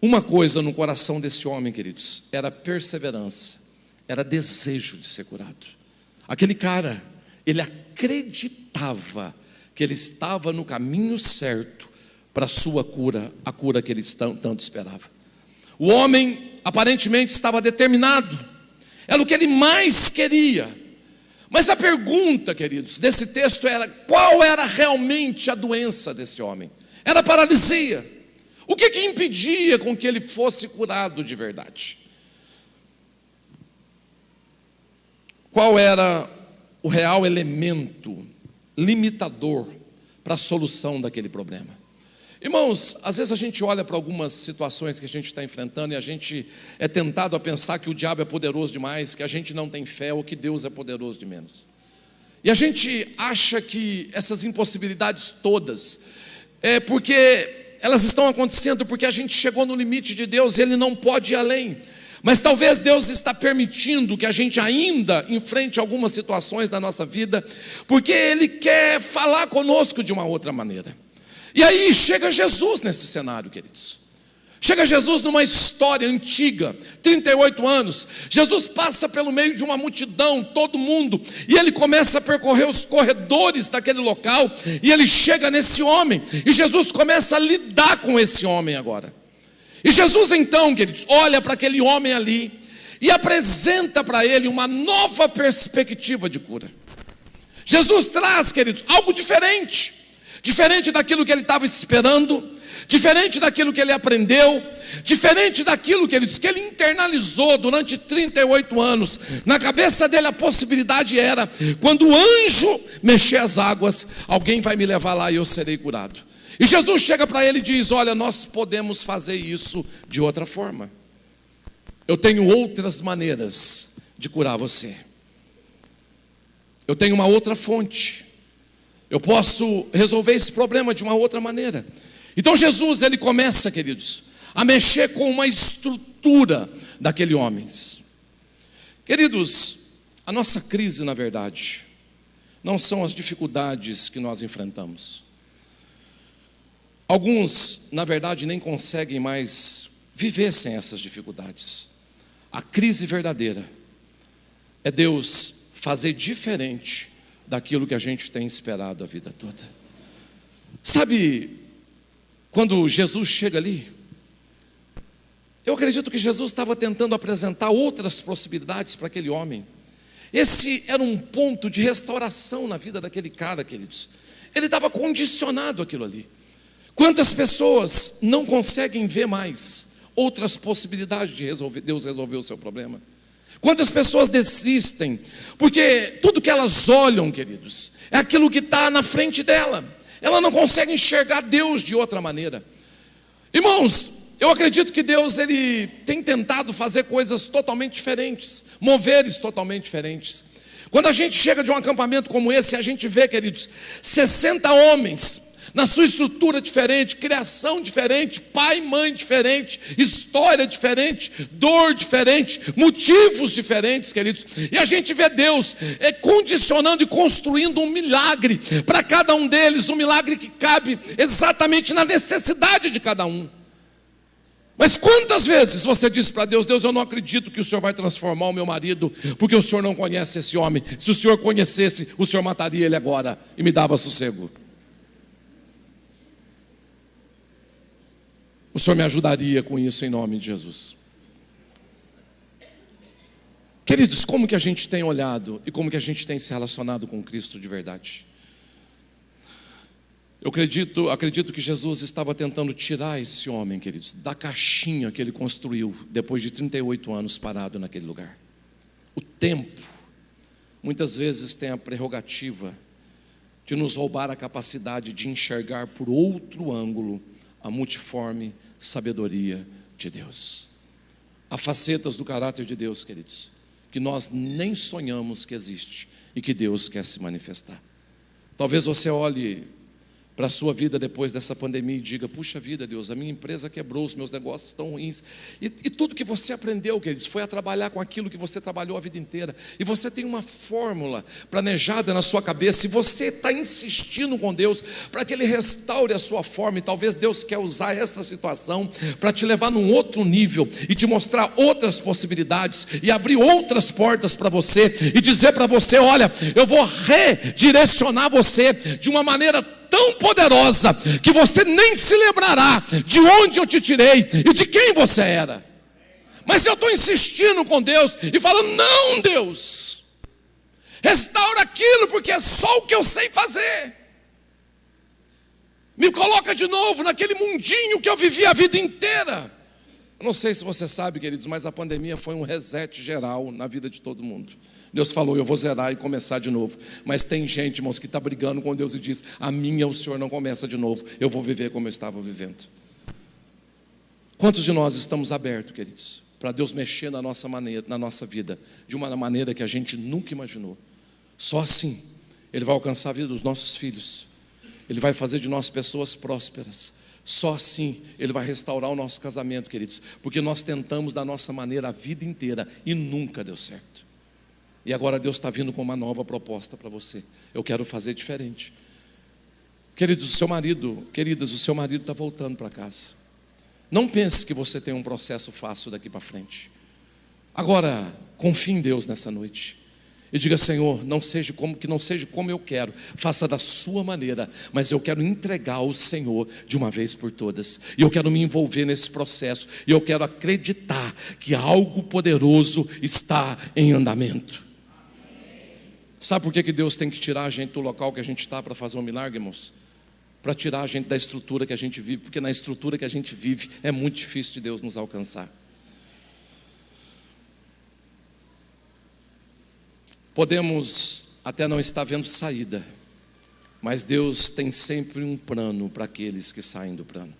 uma coisa no coração desse homem, queridos, era perseverança, era desejo de ser curado. Aquele cara, ele acreditava que ele estava no caminho certo para a sua cura, a cura que ele tanto esperava. O homem aparentemente estava determinado, era o que ele mais queria. Mas a pergunta, queridos, desse texto era: qual era realmente a doença desse homem? Era paralisia. O que impedia com que ele fosse curado de verdade? Qual era o real elemento limitador para a solução daquele problema? Irmãos, às vezes a gente olha para algumas situações que a gente está enfrentando e a gente é tentado a pensar que o diabo é poderoso demais, que a gente não tem fé ou que Deus é poderoso de menos. E a gente acha que essas impossibilidades todas é porque elas estão acontecendo porque a gente chegou no limite de Deus e Ele não pode ir além. Mas talvez Deus está permitindo que a gente ainda enfrente algumas situações na nossa vida, porque Ele quer falar conosco de uma outra maneira. E aí chega Jesus nesse cenário, queridos. Chega Jesus numa história antiga, 38 anos. Jesus passa pelo meio de uma multidão, todo mundo, e ele começa a percorrer os corredores daquele local, e ele chega nesse homem, e Jesus começa a lidar com esse homem agora. E Jesus então, queridos, olha para aquele homem ali e apresenta para ele uma nova perspectiva de cura. Jesus traz, queridos, algo diferente daquilo que ele estava esperando, diferente daquilo que ele aprendeu, diferente daquilo que ele disse, que ele internalizou durante 38 anos. Na cabeça dele a possibilidade era: quando o anjo mexer as águas, alguém vai me levar lá e eu serei curado. E Jesus chega para ele e diz: olha, nós podemos fazer isso de outra forma. Eu tenho outras maneiras de curar você. Eu tenho uma outra fonte. Eu posso resolver esse problema de uma outra maneira. Então Jesus, ele começa, queridos, a mexer com uma estrutura daquele homem. Queridos, a nossa crise, na verdade, não são as dificuldades que nós enfrentamos. Alguns, na verdade, nem conseguem mais viver sem essas dificuldades. A crise verdadeira é Deus fazer diferente daquilo que a gente tem esperado a vida toda. Sabe, quando Jesus chega ali, eu acredito que Jesus estava tentando apresentar outras possibilidades para aquele homem. Esse era um ponto de restauração na vida daquele cara, queridos. Ele estava condicionado àquilo ali. Quantas pessoas não conseguem ver mais outras possibilidades de Deus resolver o seu problema? Quantas pessoas desistem, porque tudo que elas olham, queridos, é aquilo que está na frente dela. Ela não consegue enxergar Deus de outra maneira. Irmãos, eu acredito que Deus, ele tem tentado fazer coisas totalmente diferentes, moveres totalmente diferentes. Quando a gente chega de um acampamento como esse, a gente vê, queridos, 60 homens na sua estrutura diferente, criação diferente, pai e mãe diferente, história diferente, dor diferente, motivos diferentes, queridos. E a gente vê Deus condicionando e construindo um milagre para cada um deles, um milagre que cabe exatamente na necessidade de cada um. Mas quantas vezes você diz para Deus: Deus, eu não acredito que o Senhor vai transformar o meu marido, porque o Senhor não conhece esse homem. Se o Senhor conhecesse, o Senhor mataria ele agora e me dava sossego. O Senhor me ajudaria com isso em nome de Jesus. Queridos, como que a gente tem olhado e como que a gente tem se relacionado com Cristo de verdade? Eu acredito que Jesus estava tentando tirar esse homem, queridos, da caixinha que ele construiu depois de 38 anos parado naquele lugar. O tempo, muitas vezes, tem a prerrogativa de nos roubar a capacidade de enxergar por outro ângulo a multiforme sabedoria de Deus. Há facetas do caráter de Deus, queridos, que nós nem sonhamos que existe e que Deus quer se manifestar. Talvez você olhe para a sua vida depois dessa pandemia e diga: puxa vida, Deus, a minha empresa quebrou, os meus negócios estão ruins. E tudo que você aprendeu, queridos, foi a trabalhar com aquilo que você trabalhou a vida inteira. E você tem uma fórmula planejada na sua cabeça, e você está insistindo com Deus para que Ele restaure a sua forma. E talvez Deus quer usar essa situação para te levar num outro nível e te mostrar outras possibilidades e abrir outras portas para você e dizer para você: olha, eu vou redirecionar você de uma maneira tão poderosa que você nem se lembrará de onde eu te tirei e de quem você era. Mas eu estou insistindo com Deus e falando: não, Deus, restaura aquilo, porque é só o que eu sei fazer. Me coloca de novo naquele mundinho que eu vivi a vida inteira. Eu não sei se você sabe, queridos, mas a pandemia foi um reset geral na vida de todo mundo. Deus falou: eu vou zerar e começar de novo. Mas tem gente, irmãos, que está brigando com Deus e diz: a minha, o Senhor não começa de novo, eu vou viver como eu estava vivendo. Quantos de nós estamos abertos, queridos, para Deus mexer na nossa vida de uma maneira que a gente nunca imaginou? Só assim Ele vai alcançar a vida dos nossos filhos, Ele vai fazer de nós pessoas prósperas. Só assim Ele vai restaurar o nosso casamento, queridos, porque nós tentamos da nossa maneira a vida inteira e nunca deu certo. E agora Deus está vindo com uma nova proposta para você. Eu quero fazer diferente. Queridos, o seu marido está voltando para casa. Não pense que você tem um processo fácil daqui para frente. Agora, confie em Deus nessa noite e diga: Senhor, que não seja como eu quero, faça da sua maneira, mas eu quero entregar ao Senhor de uma vez por todas, e eu quero me envolver nesse processo, e eu quero acreditar que algo poderoso está em andamento. Sabe por que Deus tem que tirar a gente do local que a gente está para fazer um milagre, irmãos? Para tirar a gente da estrutura que a gente vive, porque na estrutura que a gente vive é muito difícil de Deus nos alcançar. Podemos até não estar vendo saída, mas Deus tem sempre um plano para aqueles que saem do plano.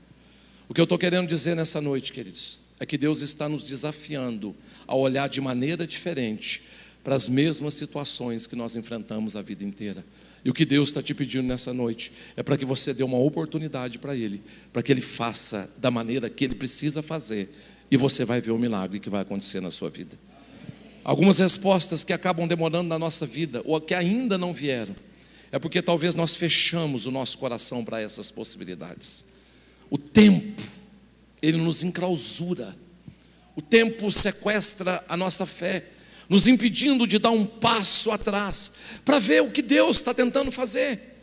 O que eu estou querendo dizer nessa noite, queridos, é que Deus está nos desafiando a olhar de maneira diferente para as mesmas situações que nós enfrentamos a vida inteira. E o que Deus está te pedindo nessa noite é para que você dê uma oportunidade para Ele, para que Ele faça da maneira que Ele precisa fazer, e você vai ver o milagre que vai acontecer na sua vida. Algumas respostas que acabam demorando na nossa vida, ou que ainda não vieram, é porque talvez nós fechamos o nosso coração para essas possibilidades. O tempo, ele nos enclausura. O tempo sequestra a nossa fé, nos impedindo de dar um passo atrás, para ver o que Deus está tentando fazer.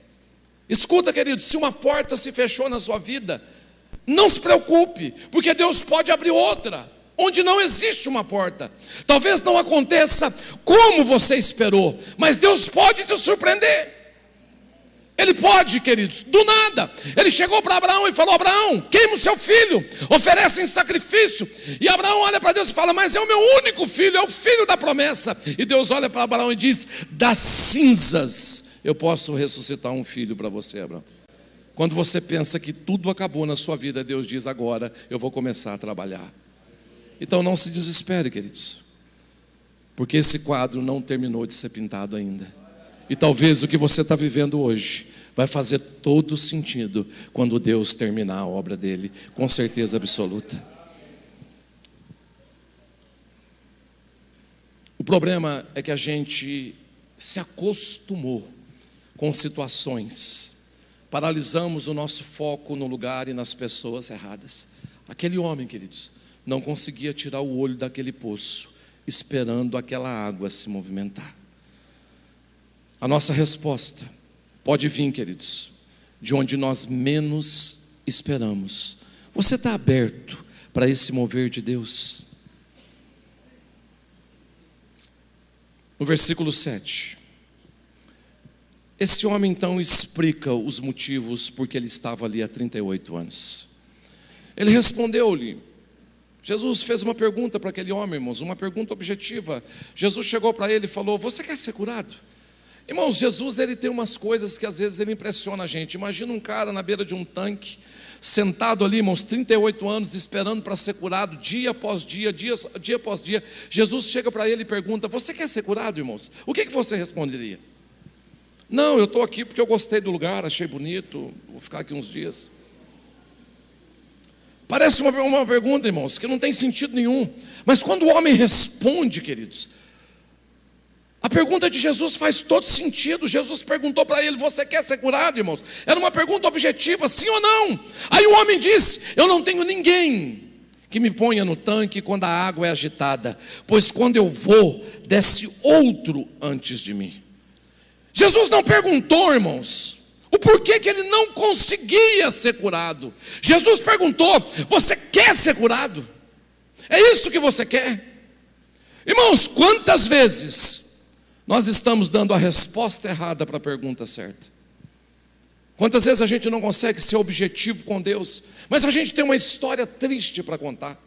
Escuta, querido, se uma porta se fechou na sua vida, não se preocupe, porque Deus pode abrir outra, onde não existe uma porta. Talvez não aconteça como você esperou, mas Deus pode te surpreender. Ele pode, queridos, do nada. Ele chegou para Abraão e falou: Abraão, queima o seu filho, oferece em sacrifício. E Abraão olha para Deus e fala: mas é o meu único filho, é o filho da promessa. E Deus olha para Abraão e diz: das cinzas eu posso ressuscitar um filho para você, Abraão. Quando você pensa que tudo acabou na sua vida, Deus diz: agora eu vou começar a trabalhar. Então não se desespere, queridos, porque esse quadro não terminou de ser pintado ainda. E talvez o que você está vivendo hoje vai fazer todo sentido quando Deus terminar a obra dele, com certeza absoluta. O problema é que a gente se acostumou com situações, paralisamos o nosso foco no lugar e nas pessoas erradas. Aquele homem, queridos, não conseguia tirar o olho daquele poço, esperando aquela água se movimentar. A nossa resposta pode vir, queridos, de onde nós menos esperamos. Você está aberto para esse mover de Deus? No versículo 7, esse homem então explica os motivos porque ele estava ali há 38 anos. Ele respondeu-lhe. Jesus fez uma pergunta para aquele homem, irmãos, uma pergunta objetiva. Jesus chegou para ele e falou: você quer ser curado? Irmãos, Jesus, ele tem umas coisas que às vezes ele impressiona a gente. Imagina um cara na beira de um tanque, sentado ali, irmãos, 38 anos, esperando para ser curado, dia após dia, dia após dia. Jesus chega para ele e pergunta: você quer ser curado, irmãos? O que você responderia? Não, eu estou aqui porque eu gostei do lugar, achei bonito, vou ficar aqui uns dias. Parece uma pergunta, irmãos, que não tem sentido nenhum. Mas quando o homem responde, queridos, a pergunta de Jesus faz todo sentido. Jesus perguntou para ele: você quer ser curado, irmãos? Era uma pergunta objetiva, sim ou não? Aí o homem disse: eu não tenho ninguém que me ponha no tanque quando a água é agitada, pois quando eu vou, desce outro antes de mim. Jesus não perguntou, irmãos, o porquê que ele não conseguia ser curado. Jesus perguntou: você quer ser curado? É isso que você quer? Irmãos, quantas vezes nós estamos dando a resposta errada para a pergunta certa? Quantas vezes a gente não consegue ser objetivo com Deus, mas a gente tem uma história triste para contar.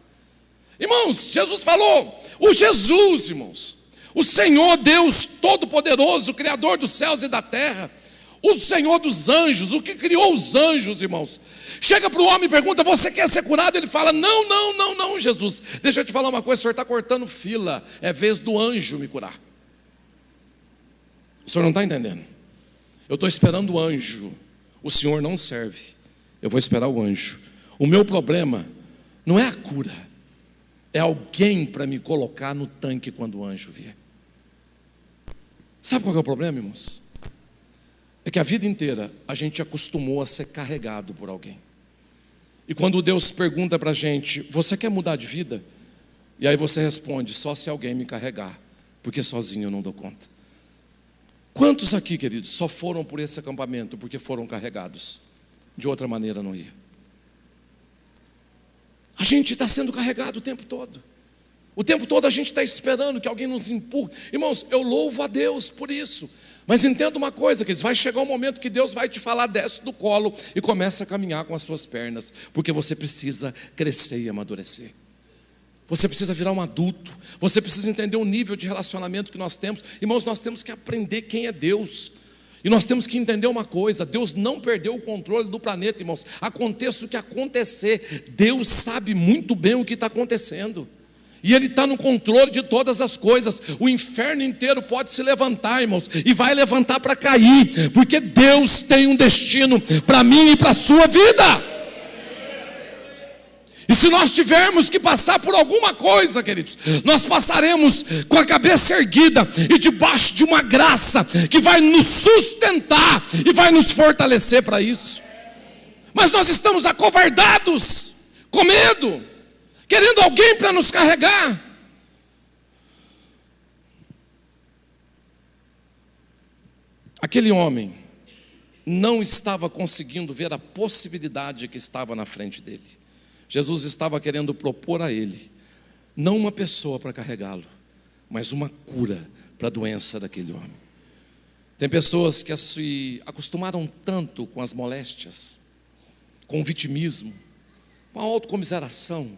Irmãos, Jesus falou, o Jesus, irmãos, o Senhor Deus Todo-Poderoso, o Criador dos céus e da terra, o Senhor dos anjos, o que criou os anjos, irmãos, chega para o homem e pergunta: você quer ser curado? Ele fala: não, Jesus, deixa eu te falar uma coisa, o senhor está cortando fila, é vez do anjo me curar. O senhor não está entendendo? Eu estou esperando o anjo. O senhor não serve, eu vou esperar o anjo. O meu problema não é a cura, é alguém para me colocar no tanque quando o anjo vier. Sabe qual é o problema, irmãos? É que a vida inteira a gente acostumou a ser carregado por alguém. E quando Deus pergunta para a gente: você quer mudar de vida? E aí você responde: só se alguém me carregar, porque sozinho eu não dou conta. Quantos aqui, queridos, só foram por esse acampamento porque foram carregados? De outra maneira não ia. A gente está sendo carregado o tempo todo. O tempo todo a gente está esperando que alguém nos empurre. Irmãos, eu louvo a Deus por isso. Mas entenda uma coisa, queridos, vai chegar um momento que Deus vai te falar: desce do colo e começa a caminhar com as suas pernas, porque você precisa crescer e amadurecer. Você precisa virar um adulto. Você precisa entender o nível de relacionamento que nós temos. Irmãos, nós temos que aprender quem é Deus. E nós temos que entender uma coisa: Deus não perdeu o controle do planeta, irmãos. Aconteça o que acontecer, Deus sabe muito bem o que está acontecendo. E Ele está no controle de todas as coisas. O inferno inteiro pode se levantar, irmãos, e vai levantar para cair, porque Deus tem um destino para mim e para a sua vida. E se nós tivermos que passar por alguma coisa, queridos, nós passaremos com a cabeça erguida e debaixo de uma graça que vai nos sustentar e vai nos fortalecer para isso. Mas nós estamos acovardados, com medo, querendo alguém para nos carregar. Aquele homem não estava conseguindo ver a possibilidade que estava na frente dele. Jesus estava querendo propor a ele, não uma pessoa para carregá-lo, mas uma cura para a doença daquele homem. Tem pessoas que se acostumaram tanto com as moléstias, com o vitimismo, com a autocomiseração,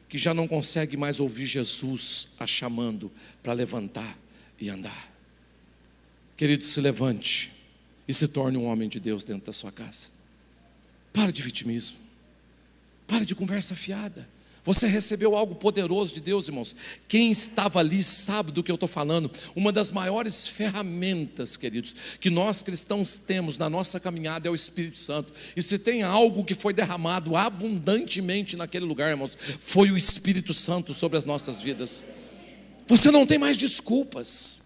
que já não consegue mais ouvir Jesus a chamando para levantar e andar. Querido, se levante e se torne um homem de Deus dentro da sua casa. Pare de vitimismo. Pare de conversa fiada. Você recebeu algo poderoso de Deus, irmãos. Quem estava ali sabe do que eu estou falando. Uma das maiores ferramentas, queridos, que nós cristãos temos na nossa caminhada é o Espírito Santo. E se tem algo que foi derramado abundantemente naquele lugar, irmãos, foi o Espírito Santo sobre as nossas vidas. Você não tem mais desculpas.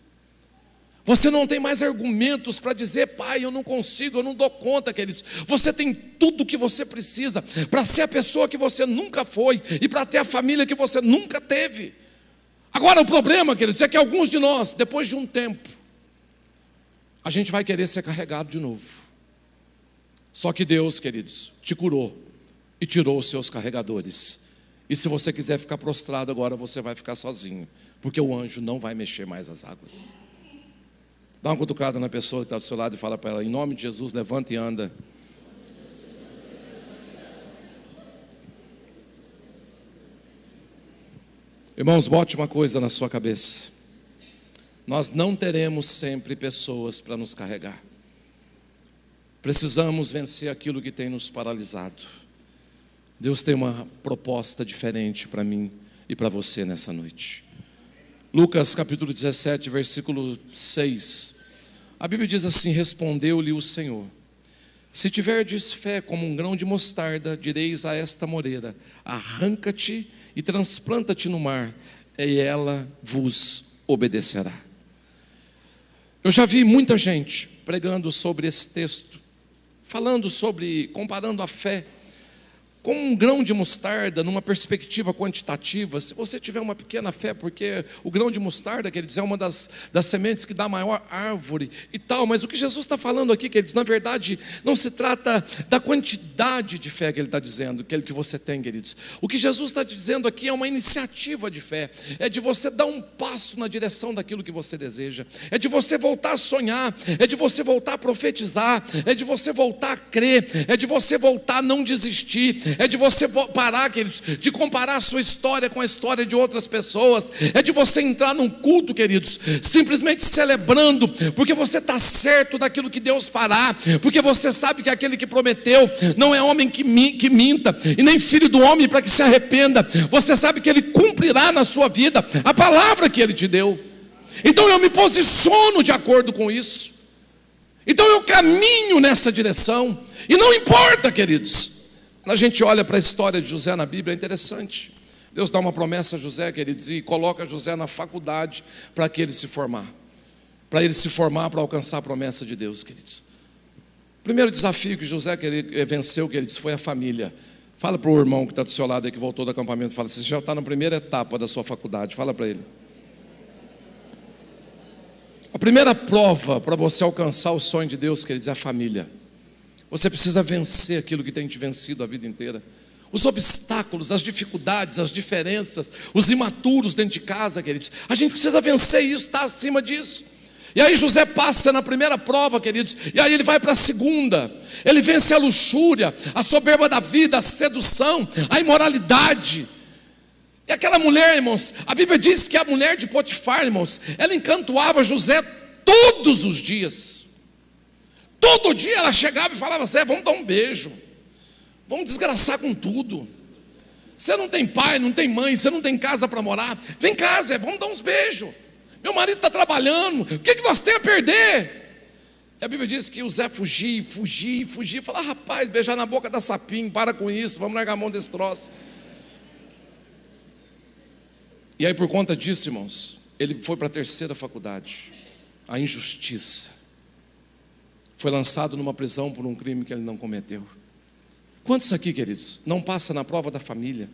Você não tem mais argumentos para dizer: pai, eu não consigo, eu não dou conta, queridos. Você tem tudo o que você precisa para ser a pessoa que você nunca foi e para ter a família que você nunca teve. Agora o problema, queridos, é que alguns de nós, depois de um tempo, a gente vai querer ser carregado de novo. Só que Deus, queridos, te curou e tirou os seus carregadores. E se você quiser ficar prostrado agora, você vai ficar sozinho, porque o anjo não vai mexer mais as águas. Dá uma cutucada na pessoa que está do seu lado e fala para ela: em nome de Jesus, levanta e anda. Irmãos, bote uma coisa na sua cabeça: nós não teremos sempre pessoas para nos carregar. Precisamos vencer aquilo que tem nos paralisado. Deus tem uma proposta diferente para mim e para você nessa noite. Lucas capítulo 17, versículo 6. A Bíblia diz assim: respondeu-lhe o Senhor: se tiverdes fé como um grão de mostarda, direis a esta moreira: arranca-te e transplanta-te no mar, e ela vos obedecerá. Eu já vi muita gente pregando sobre esse texto, falando sobre, comparando a fé com um grão de mostarda numa perspectiva quantitativa. Se você tiver uma pequena fé, porque o grão de mostarda, queridos, é uma das sementes que dá a maior árvore e tal, mas o que Jesus está falando aqui, queridos, na verdade, não se trata da quantidade de fé que Ele está dizendo, que você tem, queridos. O que Jesus está dizendo aqui é uma iniciativa de fé, é de você dar um passo na direção daquilo que você deseja, é de você voltar a sonhar, é de você voltar a profetizar, é de você voltar a crer, é de você voltar a não desistir, é de você parar, queridos, de comparar a sua história com a história de outras pessoas, é de você entrar num culto, queridos, simplesmente celebrando, porque você está certo daquilo que Deus fará, porque você sabe que aquele que prometeu não é homem que minta, e nem filho do homem para que se arrependa. Você sabe que Ele cumprirá na sua vida a palavra que Ele te deu. Então eu me posiciono de acordo com isso, então eu caminho nessa direção, e não importa, queridos. Quando a gente olha para a história de José na Bíblia, é interessante. Deus dá uma promessa a José, queridos, e coloca José na faculdade para que ele se formar. Para ele se formar, para alcançar a promessa de Deus, queridos. O primeiro desafio que José venceu, queridos, foi a família. Fala para o irmão que está do seu lado aí, que voltou do acampamento, fala: você já está na primeira etapa da sua faculdade. Fala para ele. A primeira prova para você alcançar o sonho de Deus, queridos, é a família. Você precisa vencer aquilo que tem te vencido a vida inteira. Os obstáculos, as dificuldades, as diferenças, os imaturos dentro de casa, queridos. A gente precisa vencer isso, está acima disso. E aí José passa na primeira prova, queridos, e aí ele vai para a segunda. Ele vence a luxúria, a soberba da vida, a sedução, a imoralidade. E aquela mulher, irmãos, a Bíblia diz que a mulher de Potifar, irmãos, ela encantoava José todos os dias. Todo dia ela chegava e falava: Zé, vamos dar um beijo, vamos desgraçar com tudo. Você não tem pai, não tem mãe, você não tem casa para morar, vem cá, Zé, vamos dar uns beijos. Meu marido está trabalhando, o que nós temos a perder? E a Bíblia diz que o Zé fugia, falava: rapaz, beijar na boca da sapinho, para com isso, vamos largar a mão desse troço. E aí por conta disso, irmãos, ele foi para a terceira faculdade, a injustiça. Foi lançado numa prisão por um crime que ele não cometeu. Quantos aqui, queridos, não passa na prova da família,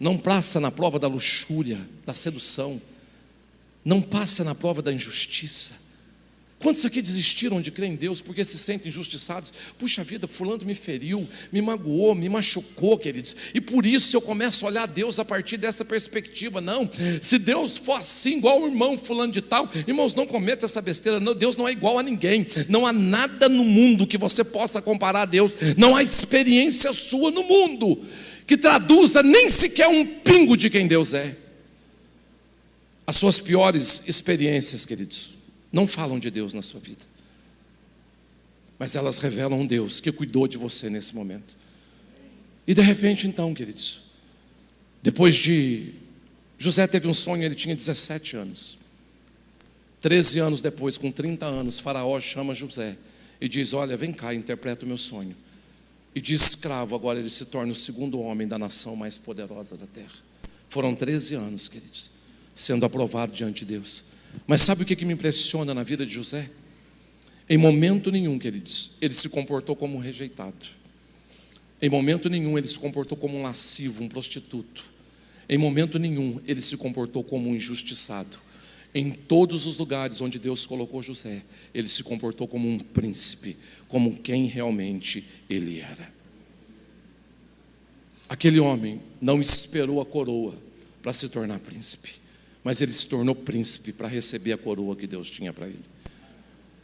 não passa na prova da luxúria, da sedução, não passa na prova da injustiça? Quantos aqui desistiram de crer em Deus porque se sentem injustiçados? Puxa vida, fulano me feriu, me magoou, me machucou, queridos, e por isso eu começo a olhar Deus a partir dessa perspectiva. Não, se Deus for assim, igual o irmão fulano de tal, irmãos, não cometa essa besteira. Não, Deus não é igual a ninguém, não há nada no mundo que você possa comparar a Deus, não há experiência sua no mundo que traduza nem sequer um pingo de quem Deus é. As suas piores experiências, queridos, não falam de Deus na sua vida, mas elas revelam um Deus que cuidou de você nesse momento. E de repente então, queridos, depois de... José teve um sonho, ele tinha 17 anos. 13 anos depois, com 30 anos, Faraó chama José e diz: olha, vem cá, interpreta o meu sonho. E de escravo, agora ele se torna o segundo homem da nação mais poderosa da terra. Foram 13 anos, queridos, sendo aprovado diante de Deus. Mas sabe o que me impressiona na vida de José? Em momento nenhum, queridos, ele se comportou como um rejeitado. Em momento nenhum ele se comportou como um lascivo, um prostituto. Em momento nenhum ele se comportou como um injustiçado. Em todos os lugares onde Deus colocou José, ele se comportou como um príncipe, como quem realmente ele era. Aquele homem não esperou a coroa para se tornar príncipe, mas ele se tornou príncipe para receber a coroa que Deus tinha para ele.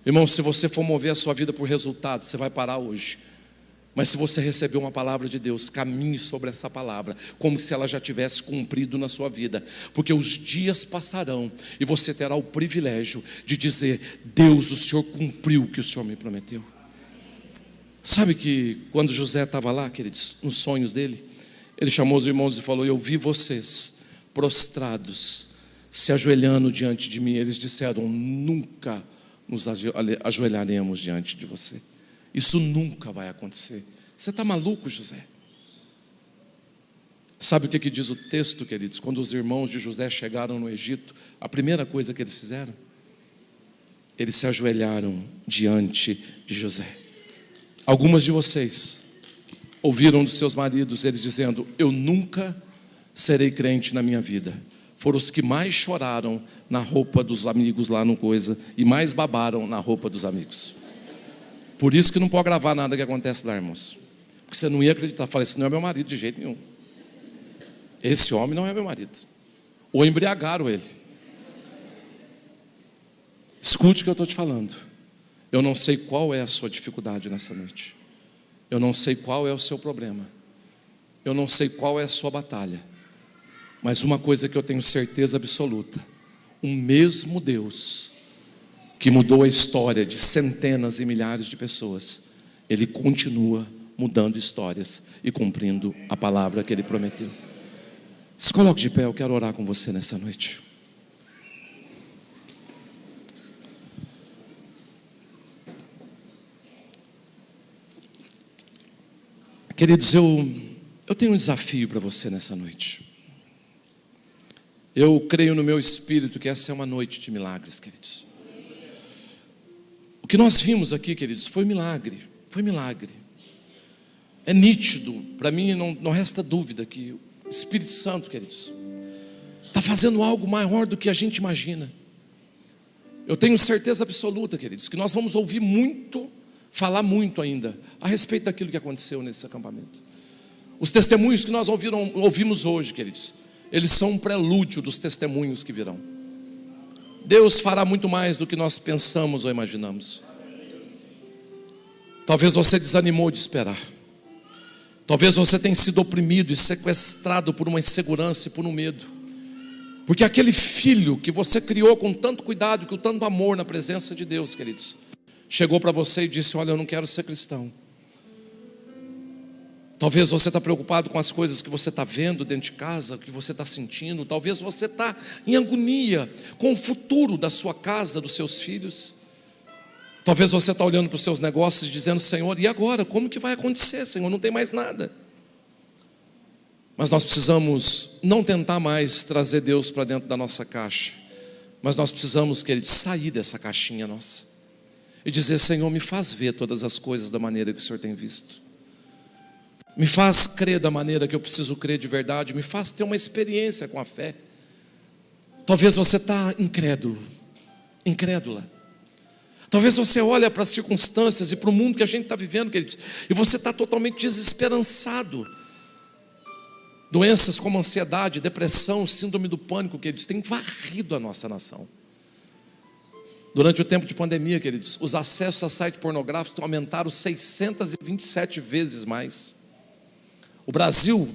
Irmão, se você for mover a sua vida por resultados, você vai parar hoje. Mas se você receber uma palavra de Deus, caminhe sobre essa palavra, como se ela já tivesse cumprido na sua vida. Porque os dias passarão e você terá o privilégio de dizer: Deus, o Senhor cumpriu o que o Senhor me prometeu. Sabe que quando José estava lá, queridos, nos sonhos dele, ele chamou os irmãos e falou: eu vi vocês prostrados, se ajoelhando diante de mim. Eles disseram: nunca nos ajoelharemos diante de você. Isso nunca vai acontecer. Você está maluco, José? Sabe o que diz o texto, queridos? Quando os irmãos de José chegaram no Egito, a primeira coisa que eles fizeram, eles se ajoelharam diante de José. Algumas de vocês ouviram dos seus maridos eles dizendo: eu nunca serei crente na minha vida. Foram os que mais choraram na roupa dos amigos lá no coisa e mais babaram na roupa dos amigos. Por isso que não pode gravar nada que acontece lá, irmãos, porque você não ia acreditar. Falei, esse não é meu marido de jeito nenhum. Esse homem não é meu marido. Ou embriagaram ele. Escute o que eu estou te falando. Eu não sei qual é a sua dificuldade nessa noite. Eu não sei qual é o seu problema. Eu não sei qual é a sua batalha. Mas uma coisa que eu tenho certeza absoluta: o mesmo Deus que mudou a história de centenas e milhares de pessoas, Ele continua mudando histórias e cumprindo a palavra que Ele prometeu. Se coloque de pé, eu quero orar com você nessa noite. Queridos, eu tenho um desafio para você nessa noite. Eu creio no meu espírito que essa é uma noite de milagres, queridos. O que nós vimos aqui, queridos, foi milagre. Foi milagre. É nítido, para mim não resta dúvida que o Espírito Santo, queridos, está fazendo algo maior do que a gente imagina. Eu tenho certeza absoluta, queridos, que nós vamos ouvir muito, falar muito ainda a respeito daquilo que aconteceu nesse acampamento. Os testemunhos que nós ouvimos hoje, queridos, eles são um prelúdio dos testemunhos que virão. Deus fará muito mais do que nós pensamos ou imaginamos. Talvez você desanimou de esperar. Talvez você tenha sido oprimido e sequestrado por uma insegurança e por um medo. Porque aquele filho que você criou com tanto cuidado, com tanto amor na presença de Deus, queridos, chegou para você e disse: olha, eu não quero ser cristão. Talvez você está preocupado com as coisas que você está vendo dentro de casa, o que você está sentindo. Talvez você está em agonia com o futuro da sua casa, dos seus filhos. Talvez você está olhando para os seus negócios e dizendo: Senhor, e agora? Como que vai acontecer, Senhor? Não tem mais nada. Mas nós precisamos não tentar mais trazer Deus para dentro da nossa caixa. Mas nós precisamos, queridos, sair dessa caixinha nossa e dizer: Senhor, me faz ver todas as coisas da maneira que o Senhor tem visto. Me faz crer da maneira que eu preciso crer de verdade. Me faz ter uma experiência com a fé. Talvez você está incrédulo, incrédula. Talvez você olha para as circunstâncias e para o mundo que a gente está vivendo, queridos, e você está totalmente desesperançado. Doenças como ansiedade, depressão, síndrome do pânico, queridos, têm varrido a nossa nação. Durante o tempo de pandemia, queridos, os acessos a sites pornográficos aumentaram 627 vezes mais. O Brasil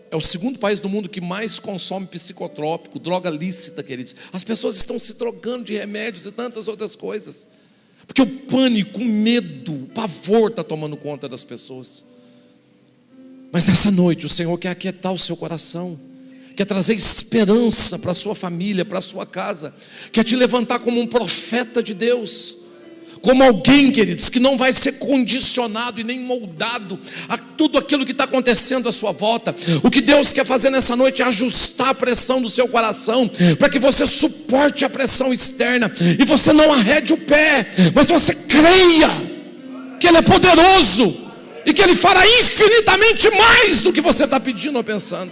é o segundo país do mundo que mais consome psicotrópico, droga lícita, queridos. As pessoas estão se drogando de remédios e tantas outras coisas, porque o pânico, o medo, o pavor está tomando conta das pessoas. Mas nessa noite o Senhor quer aquietar o seu coração, quer trazer esperança para a sua família, para a sua casa, quer te levantar como um profeta de Deus, como alguém, queridos, que não vai ser condicionado e nem moldado a tudo aquilo que está acontecendo à sua volta. O que Deus quer fazer nessa noite é ajustar a pressão do seu coração, para que você suporte a pressão externa e você não arrede o pé, mas você creia que Ele é poderoso e que Ele fará infinitamente mais do que você está pedindo ou pensando.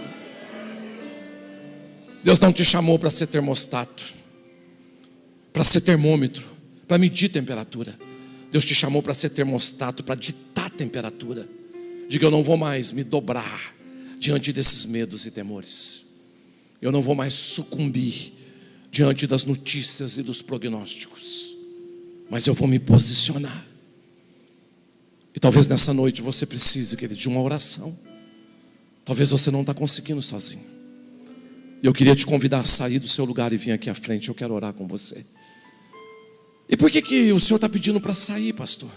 Deus não te chamou para ser termostato, para ser termômetro, para medir temperatura. Deus te chamou para ser termostato, para ditar temperatura. Diga: eu não vou mais me dobrar diante desses medos e temores. Eu não vou mais sucumbir diante das notícias e dos prognósticos, mas eu vou me posicionar. E talvez nessa noite você precise, querido, de uma oração. Talvez você não está conseguindo sozinho. E eu queria te convidar a sair do seu lugar e vir aqui à frente. Eu quero orar com você. E por que o Senhor está pedindo para sair, pastor?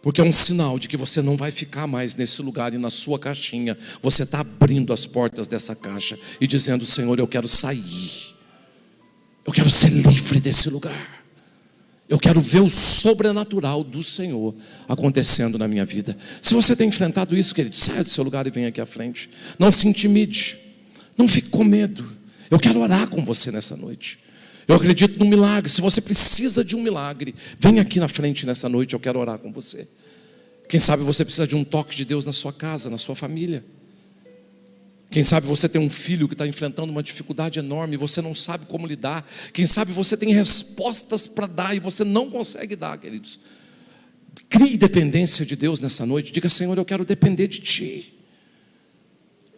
Porque é um sinal de que você não vai ficar mais nesse lugar e na sua caixinha. Você está abrindo as portas dessa caixa e dizendo: Senhor, eu quero sair. Eu quero ser livre desse lugar. Eu quero ver o sobrenatural do Senhor acontecendo na minha vida. Se você tem enfrentado isso, querido, saia do seu lugar e venha aqui à frente. Não se intimide, não fique com medo. Eu quero orar com você nessa noite. Eu acredito no milagre. Se você precisa de um milagre, venha aqui na frente nessa noite, eu quero orar com você. Quem sabe você precisa de um toque de Deus na sua casa, na sua família. Quem sabe você tem um filho que está enfrentando uma dificuldade enorme e você não sabe como lidar. Quem sabe você tem respostas para dar e você não consegue dar, queridos. Crie dependência de Deus nessa noite. Diga: Senhor, eu quero depender de Ti.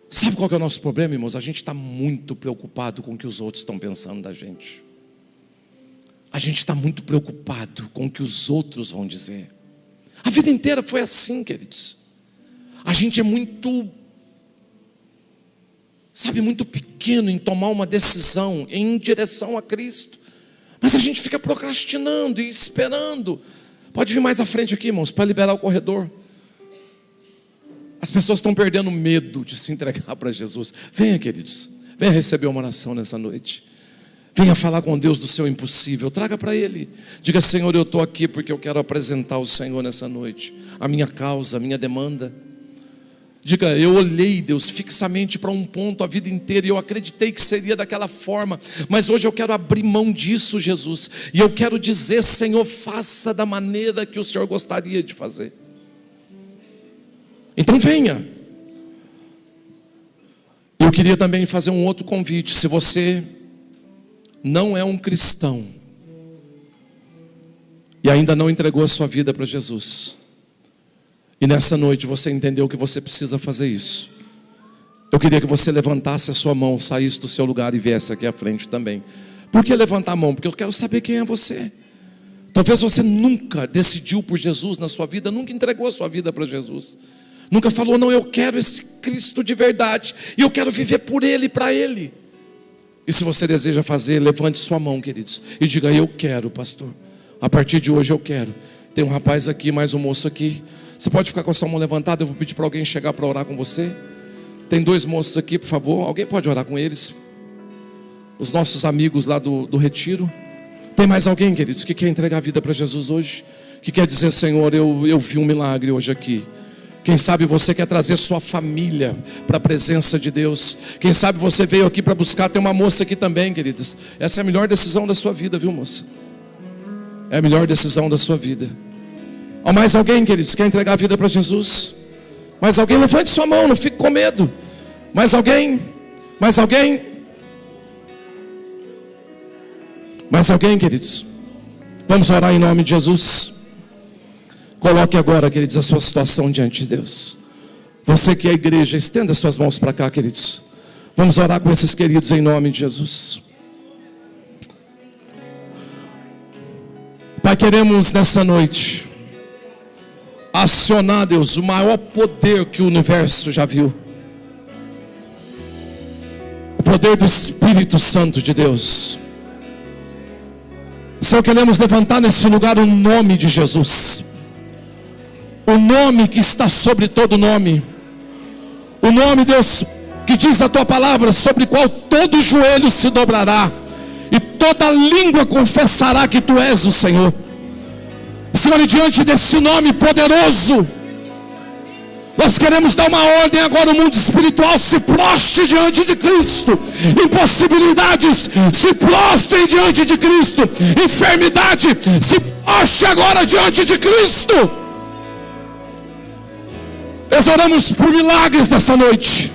Sabe qual que é o nosso problema, irmãos? A gente está muito preocupado com o que os outros estão pensando da gente. A gente está muito preocupado com o que os outros vão dizer. A vida inteira foi assim, queridos. A gente é muito pequeno em tomar uma decisão em direção a Cristo. Mas a gente fica procrastinando e esperando. Pode vir mais à frente aqui, irmãos, para liberar o corredor. As pessoas estão perdendo medo de se entregar para Jesus. Venha, queridos, venha receber uma oração nessa noite. Venha falar com Deus do seu impossível. Traga para Ele. Diga: Senhor, eu estou aqui porque eu quero apresentar ao Senhor nessa noite a minha causa, a minha demanda. Diga: eu olhei, Deus, fixamente para um ponto a vida inteira e eu acreditei que seria daquela forma, mas hoje eu quero abrir mão disso, Jesus, e eu quero dizer: Senhor, faça da maneira que o Senhor gostaria de fazer. Então venha. Eu queria também fazer um outro convite. Se você não é um cristão e ainda não entregou a sua vida para Jesus, e nessa noite você entendeu que você precisa fazer isso, eu queria que você levantasse a sua mão, saísse do seu lugar e viesse aqui à frente também. Por que levantar a mão? Porque eu quero saber quem é você. Talvez você nunca decidiu por Jesus na sua vida, nunca entregou a sua vida para Jesus, nunca falou: não, eu quero esse Cristo de verdade e eu quero viver por Ele e para Ele. E se você deseja fazer, levante sua mão, queridos, e diga: eu quero, pastor, a partir de hoje eu quero. Tem um rapaz aqui, mais um moço aqui. Você pode ficar com a sua mão levantada, eu vou pedir para alguém chegar para orar com você. Tem 2 moços aqui, por favor, alguém pode orar com eles? Os nossos amigos lá do retiro. Tem mais alguém, queridos, que quer entregar a vida para Jesus hoje? Que quer dizer: Senhor, eu vi um milagre hoje aqui. Quem sabe você quer trazer sua família para a presença de Deus. Quem sabe você veio aqui para buscar. Tem uma moça aqui também, queridos. Essa é a melhor decisão da sua vida, viu, moça? É a melhor decisão da sua vida. Ó, mais alguém, queridos, quer entregar a vida para Jesus? Mais alguém? Levante sua mão, não fique com medo. Mais alguém? Mais alguém? Mais alguém, queridos? Vamos orar em nome de Jesus. Coloque agora, queridos, a sua situação diante de Deus. Você que é a igreja, estenda suas mãos para cá, queridos. Vamos orar com esses queridos em nome de Jesus. Pai, queremos nessa noite acionar, Deus, o maior poder que o universo já viu. O poder do Espírito Santo de Deus. Senhor, queremos levantar nesse lugar o nome de Jesus. O nome que está sobre todo nome. O nome, Deus, que diz a Tua palavra, sobre o qual todo joelho se dobrará e toda língua confessará que Tu és o Senhor. Senhor, e diante desse nome poderoso, nós queremos dar uma ordem agora. O mundo espiritual se prostre diante de Cristo. Impossibilidades se prostrem diante de Cristo. Enfermidade se prostre agora diante de Cristo. Nós oramos por milagres nessa noite.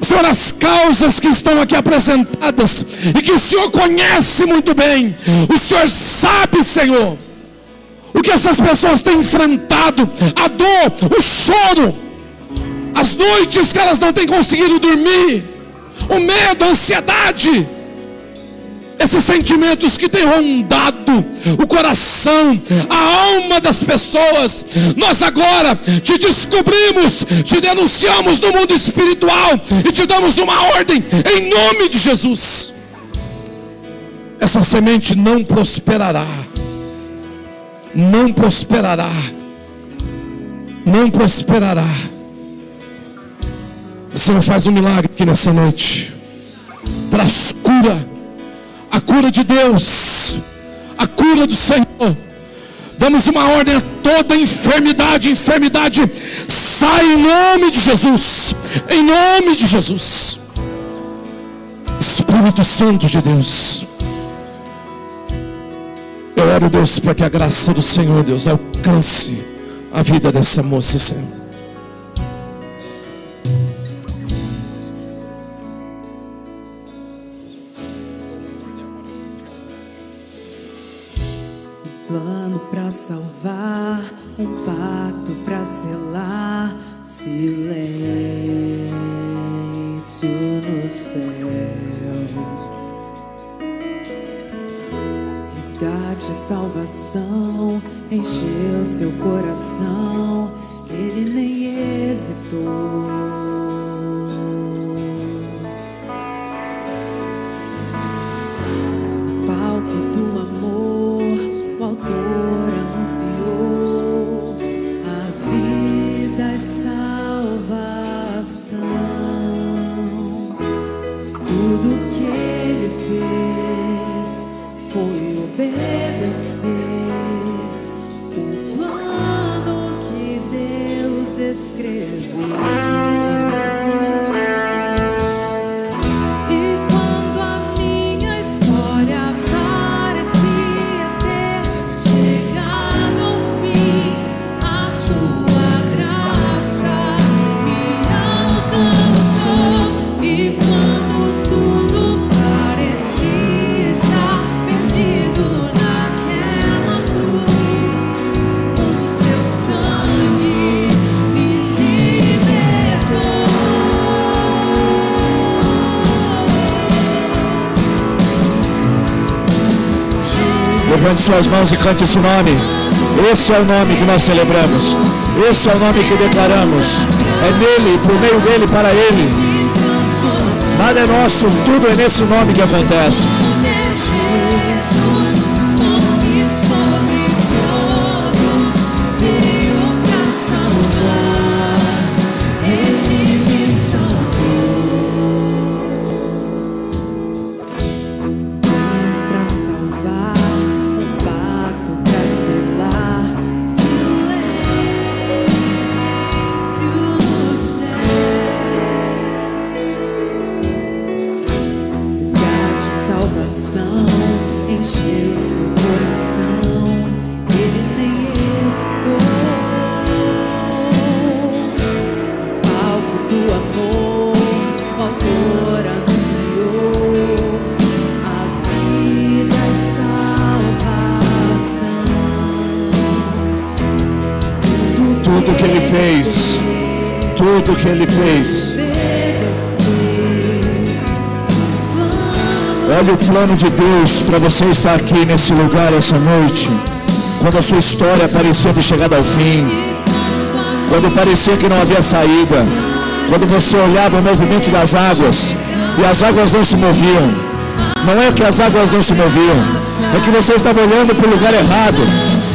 Senhor, as causas que estão aqui apresentadas e que o Senhor conhece muito bem, o Senhor sabe, Senhor, o que essas pessoas têm enfrentado, a dor, o choro, as noites que elas não têm conseguido dormir, o medo, a ansiedade, esses sentimentos que têm rondado o coração, a alma das pessoas. Nós agora te descobrimos, te denunciamos no mundo espiritual e te damos uma ordem em nome de Jesus. Essa semente não prosperará. Não prosperará. Não prosperará. O Senhor faz um milagre aqui nessa noite. Traz cura. A cura de Deus, a cura do Senhor. Damos uma ordem a toda enfermidade, sai em nome de Jesus, em nome de Jesus. Espírito Santo de Deus, eu oro, Deus, para que a graça do Senhor, Deus, alcance a vida dessa moça, Senhor. Plano pra salvar, um pacto pra selar, silêncio no céu. Resgate, salvação, encheu seu coração, ele nem hesitou. No palco do amor, o autor anunciou a vida e salvação. Tudo que ele fez foi obedecer o plano que Deus escreveu. Levante suas mãos e cante esse nome. Esse é o nome que nós celebramos. Esse é o nome que declaramos. É nele, por meio dele, para ele. Nada é nosso, tudo é nesse nome que acontece. Tudo que ele fez. Olha o plano de Deus para você estar aqui nesse lugar essa noite. Quando a sua história parecia ter chegado ao fim, quando parecia que não havia saída, quando você olhava o movimento das águas e as águas não se moviam. Não é que as águas não se moviam, é que você estava olhando para o lugar errado.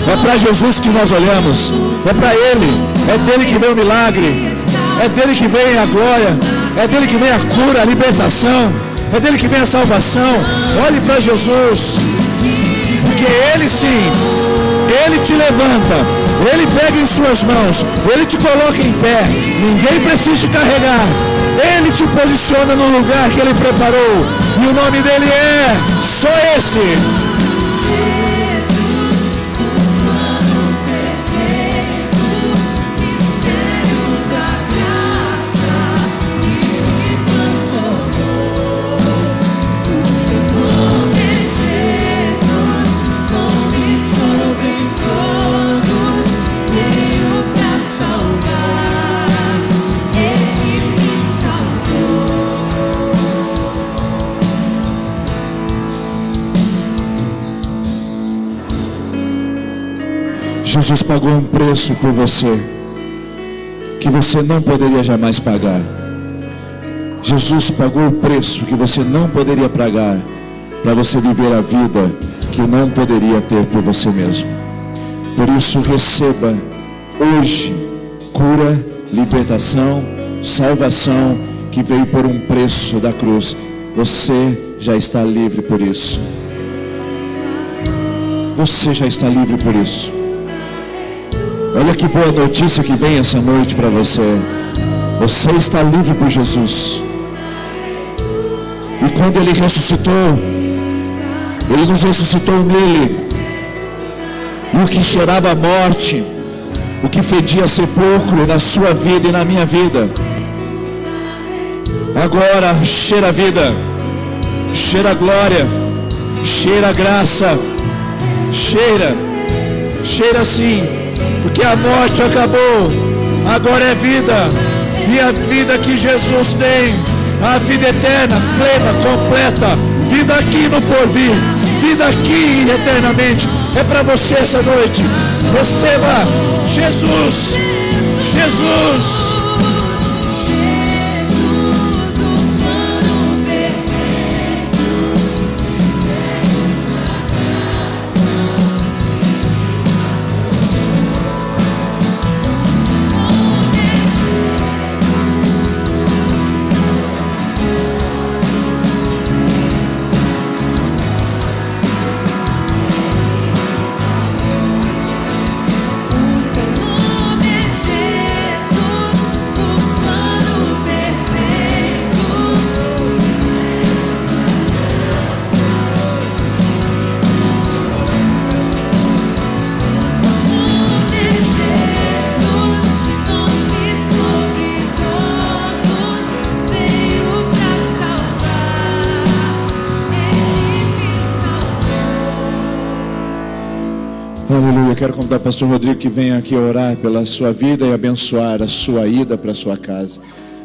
É para Jesus que nós olhamos, é para Ele, é dele que vem o milagre, é dele que vem a glória, é dele que vem a cura, a libertação, é dele que vem a salvação. Olhe para Jesus, porque Ele sim, Ele te levanta, Ele pega em suas mãos, Ele te coloca em pé, ninguém precisa te carregar, Ele te posiciona no lugar que Ele preparou, e o nome dele é só esse. Jesus pagou um preço por você que você não poderia jamais pagar. Jesus pagou o preço que você não poderia pagar para você viver a vida que não poderia ter por você mesmo. Por isso, receba hoje cura, libertação, salvação que veio por um preço da cruz. Você já está livre por isso. você já está livre por isso. Olha que boa notícia que vem essa noite para você. Você está livre por Jesus. E quando Ele ressuscitou, Ele nos ressuscitou nele. E o que cheirava a morte, o que fedia sepulcro na sua vida e na minha vida, agora cheira a vida, cheira a glória, cheira a graça, cheira sim, porque a morte acabou, agora é vida, e a vida que Jesus tem, a vida eterna, plena, completa, vida aqui no porvir, vida aqui eternamente, é para você essa noite. Receba Jesus, Jesus. Aleluia, quero convidar o pastor Rodrigo que venha aqui orar pela sua vida e abençoar a sua ida para a sua casa.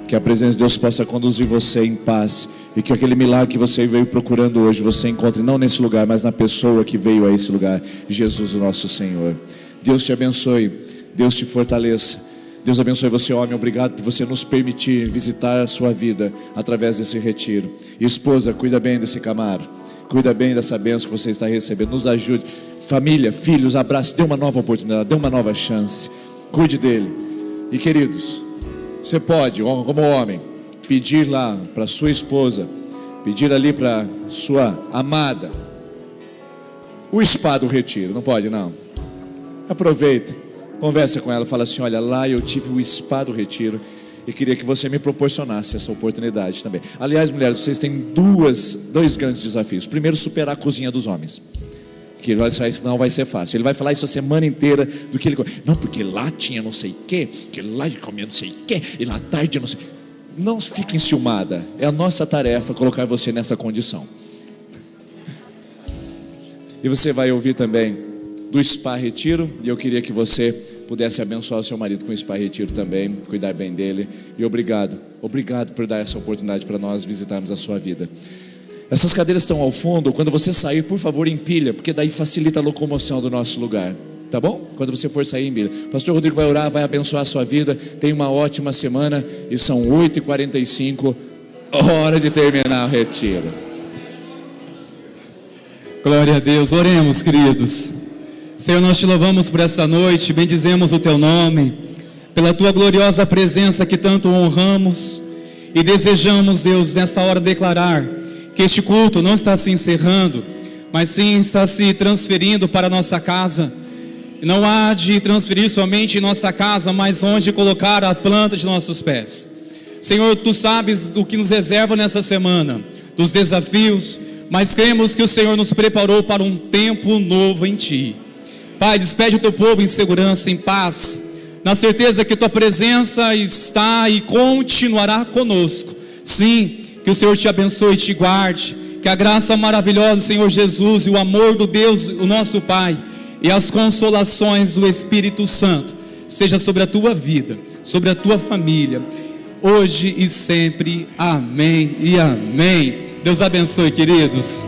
Que a presença de Deus possa conduzir você em paz e que aquele milagre que você veio procurando hoje, você encontre não nesse lugar, mas na pessoa que veio a esse lugar, Jesus o nosso Senhor. Deus te abençoe, Deus te fortaleça. Deus abençoe você, homem, obrigado por você nos permitir visitar a sua vida através desse retiro. E esposa, cuida bem desse Camaro, cuida bem dessa bênção que você está recebendo, nos ajude. Família, filhos, abraço, dê uma nova oportunidade, dê uma nova chance, cuide dele. E queridos, você pode, como homem, pedir lá para sua esposa, pedir ali para sua amada, o spa do retiro, não pode não? Aproveita, conversa com ela, fala assim, olha, lá eu tive o spa do retiro e queria que você me proporcionasse essa oportunidade também. Aliás, mulheres, vocês têm dois grandes desafios. Primeiro, superar a cozinha dos homens, que não vai ser fácil. Ele vai falar isso a semana inteira do que ele come. Não, porque lá tinha não sei o que lá ele comia não sei o que, e lá à tarde não sei. Não fique enciumada. É a nossa tarefa colocar você nessa condição. E você vai ouvir também do Spa Retiro, e eu queria que você pudesse abençoar o seu marido com o Spa Retiro também, cuidar bem dele. E obrigado por dar essa oportunidade para nós visitarmos a sua vida. Essas cadeiras estão ao fundo. Quando você sair, por favor, empilha, porque daí facilita a locomoção do nosso lugar, tá bom? Quando você for sair, empilha. Pastor Rodrigo vai orar, vai abençoar a sua vida. Tenha uma ótima semana. E são 8h45, hora de terminar o retiro. Glória a Deus. Oremos, queridos. Senhor, nós te louvamos por essa noite, bendizemos o teu nome, pela tua gloriosa presença que tanto honramos, e desejamos, Deus, nessa hora declarar que este culto não está se encerrando, mas sim está se transferindo para a nossa casa. Não há de transferir somente em nossa casa, mas onde colocar a planta de nossos pés. Senhor, tu sabes o que nos reserva nessa semana, dos desafios, mas cremos que o Senhor nos preparou para um tempo novo em ti. Pai, despede o teu povo em segurança, em paz, na certeza que tua presença está e continuará conosco. Sim, que o Senhor te abençoe e te guarde, que a graça maravilhosa do Senhor Jesus e o amor do Deus, o nosso Pai, e as consolações do Espírito Santo seja sobre a tua vida, sobre a tua família, hoje e sempre. Amém e amém. Deus abençoe, queridos.